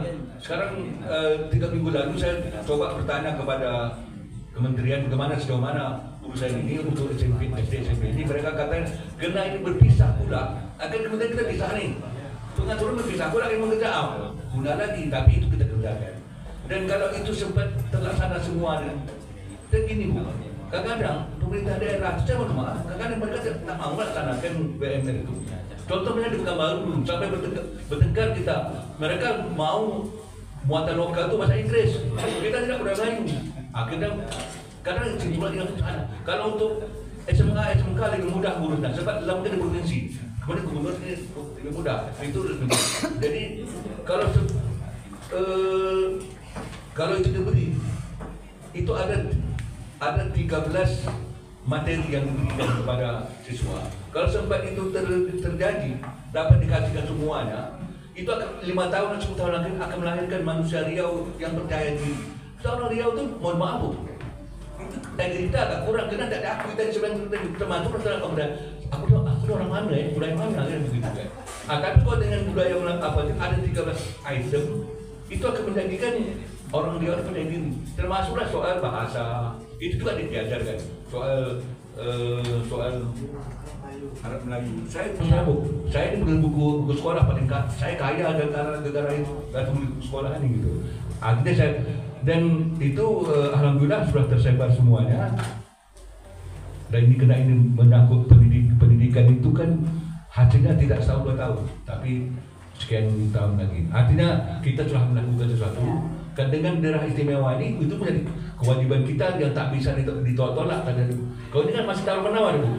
3 minggu lalu saya coba bertanya kepada kementerian bagaimana sejauh mana urusan ini untuk SMP ini. Mereka katakan karena ini berpisah pula, akan kemudian kita pisah nih. Pengaturan berpisah pula akan mengerjakan guna lagi, tapi itu kita kerjakan. Dan kalau itu sempat terlaksana semua, dan gini Bu, kadang-kadang pemerintah daerah. Saya mohon maaf, kadang-kadang mereka tak mau melaksanakan BUMN itu. Contohnya di Pekanbaru sampai bertengkar kita, mereka mau muatan lokal itu bahasa Inggris, kita tidak pernah Melayu. Akhirnya kadang simpulan yang sana. Kalau untuk SMK lebih mudah ngurusnya, sebab dalam dia provinsi, kemudian gubernur ini lebih mudah. Itu lebih mudah. Jadi kalau itu diberi, itu ada 13 materi yang diberikan kepada siswa. Kalau sempat itu terjadi, dapat dikasihkan semuanya, itu akan 5 tahun atau 10 tahun lagi akan melahirkan manusia Riau yang percaya diri. Orang Riau itu, mohon maaf, dari kita agak kurang, karena tidak ada aku, kita sebenarnya termasuk masalah kemudian aku orang mana ya, budaya mana kan begitu kan. Tapi kalau dengan budaya apa itu ada 13 item, itu akan menjadikan orang Riau percaya diri. Termasuklah soal bahasa, itu juga diajarkan. Soal Arab Melayu. Saya punya buku. Saya ini buku sekolah paling saya kaya negara itu, atau buku sekolah ini gitu. Akhirnya saya dan itu alhamdulillah sudah tersebar semuanya. Dan ini kena ini menyangkut pendidikan itu kan hasilnya tidak setahun 2 tahun, tapi sekian tahun lagi. Artinya kita telah melakukan sesuatu. Dan dengan daerah istimewa ini itu menjadi kewajiban kita yang tak bisa ditolak. Kalau ini kan masih tawar menawar itu.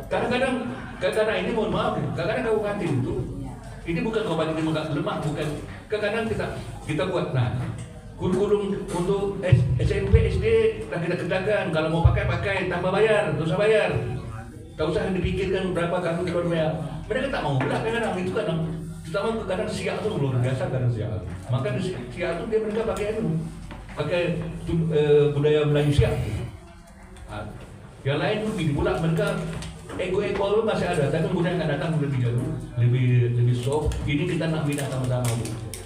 Kadang-kadang ini mohon maaf, kadang-kadang kabupaten itu ini bukan kabupaten lemah, bukan. Kadang-kadang kita buat kurikulum untuk SMP, SD dan kita kerjakan. Kalau mau pakai tambah bayar, tak usah bayar. Tak usah dipikirkan berapa kali kita bayar. Mereka tak mau pula kadang-kadang itu terutama kadang siak itu luar biasa kadang siak. Maka di siak itu mereka pakai budaya Melayu siak. Yang lain itu begini pula mereka ego itu masih ada, tapi budaya akan datang lebih jauh, lebih soft. Ini kita nak minat sama-sama.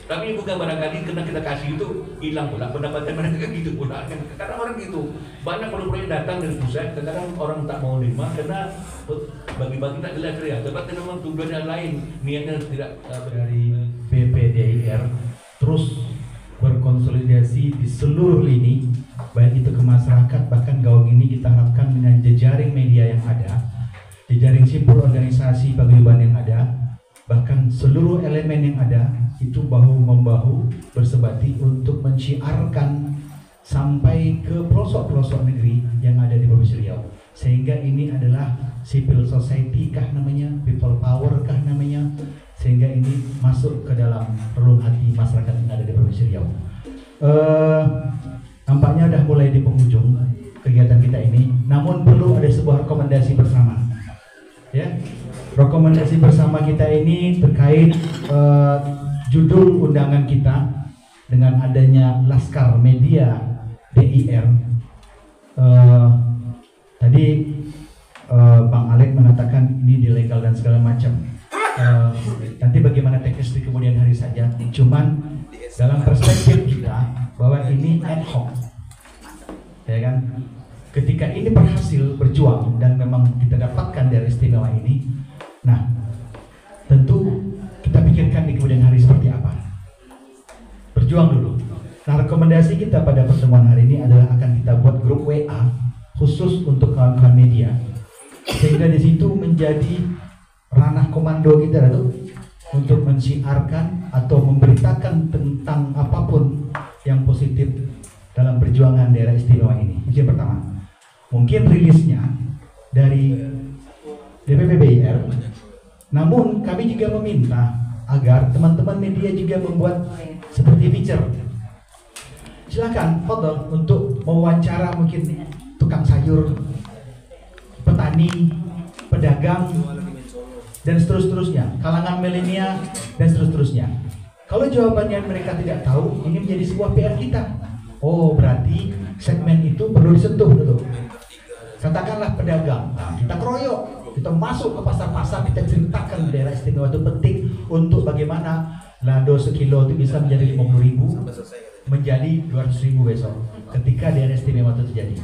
Tapi bukan barangkali kena kita kasih itu hilang pula pendapatan mereka gitu pula. Karena orang gitu banyak proyek datang dari pusat, kadang orang tak mau terima karena bagi-bagi tak jelas ya. Sebab memang tujuan yang lain, niatnya tidak dari BPDIR terus berkonsolidasi di seluruh lini, baik itu ke masyarakat, bahkan Gaung ini kita harapkan dengan jejaring media yang ada, jejaring simpul organisasi paguyuban yang ada, bahkan seluruh elemen yang ada itu bahu-membahu bersebati untuk menciarkan sampai ke pelosok-pelosok negeri yang ada di Provinsi Riau. Sehingga ini adalah civil society kah namanya, people power kah namanya, sehingga ini masuk ke dalam relung hati masyarakat yang ada di Provinsi Riau. Nampaknya sudah mulai di penghujung kegiatan kita ini, namun perlu ada sebuah rekomendasi bersama. Ya, rekomendasi bersama kita ini terkait judul undangan kita dengan adanya Laskar Media DIR. Tadi Bang Alek mengatakan ini ilegal dan segala macam. Nanti bagaimana teknis di kemudian hari saja. Cuman dalam perspektif kita bahwa ini ad hoc, ya kan? Ketika ini berhasil berjuang dan memang kita dapatkan dari istimewa ini, nah tentu kita pikirkan di kemudian hari seperti apa. Berjuang dulu. Nah, rekomendasi kita pada pertemuan hari ini adalah akan kita buat grup WA khusus untuk kawan-kawan media, sehingga di situ menjadi ranah komando kita itu untuk mensiarkan atau memberitakan tentang apapun yang positif dalam perjuangan daerah istimewa ini. Itu yang pertama. Mungkin rilisnya dari DPP BIR, namun kami juga meminta agar teman-teman media juga membuat seperti feature. Silakan foto untuk mewawancara mungkin tukang sayur, petani, pedagang, dan seterusnya, kalangan milenial dan seterusnya. Kalau jawabannya mereka tidak tahu, ini menjadi sebuah PR kita. Oh, berarti segmen itu perlu disentuh dulu. Katakanlah pedagang, nah, kita keroyok, kita masuk ke pasar-pasar, kita ceritakan daerah istimewa itu penting untuk bagaimana lado sekilo itu bisa menjadi 50.000, menjadi 200.000 besok ketika daerah istimewa itu terjadi.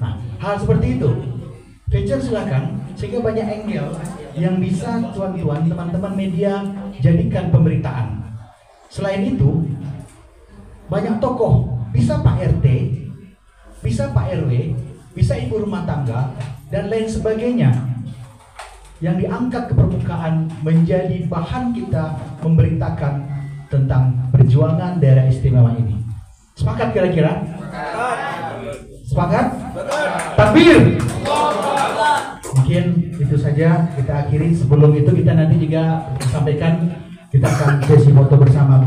Nah, hal seperti itu feature silakan, sehingga banyak angle yang bisa tuan-tuan teman-teman media jadikan pemberitaan. Selain itu banyak tokoh, bisa Pak RT, bisa Pak RW, bisa ibu rumah tangga, dan lain sebagainya yang diangkat ke permukaan menjadi bahan kita memberitakan tentang perjuangan daerah istimewa ini. Sepakat kira-kira? Sepakat? Takbir! Mungkin itu saja kita akhiri. Sebelum itu kita nanti juga sampaikan kita akan sesi foto bersama.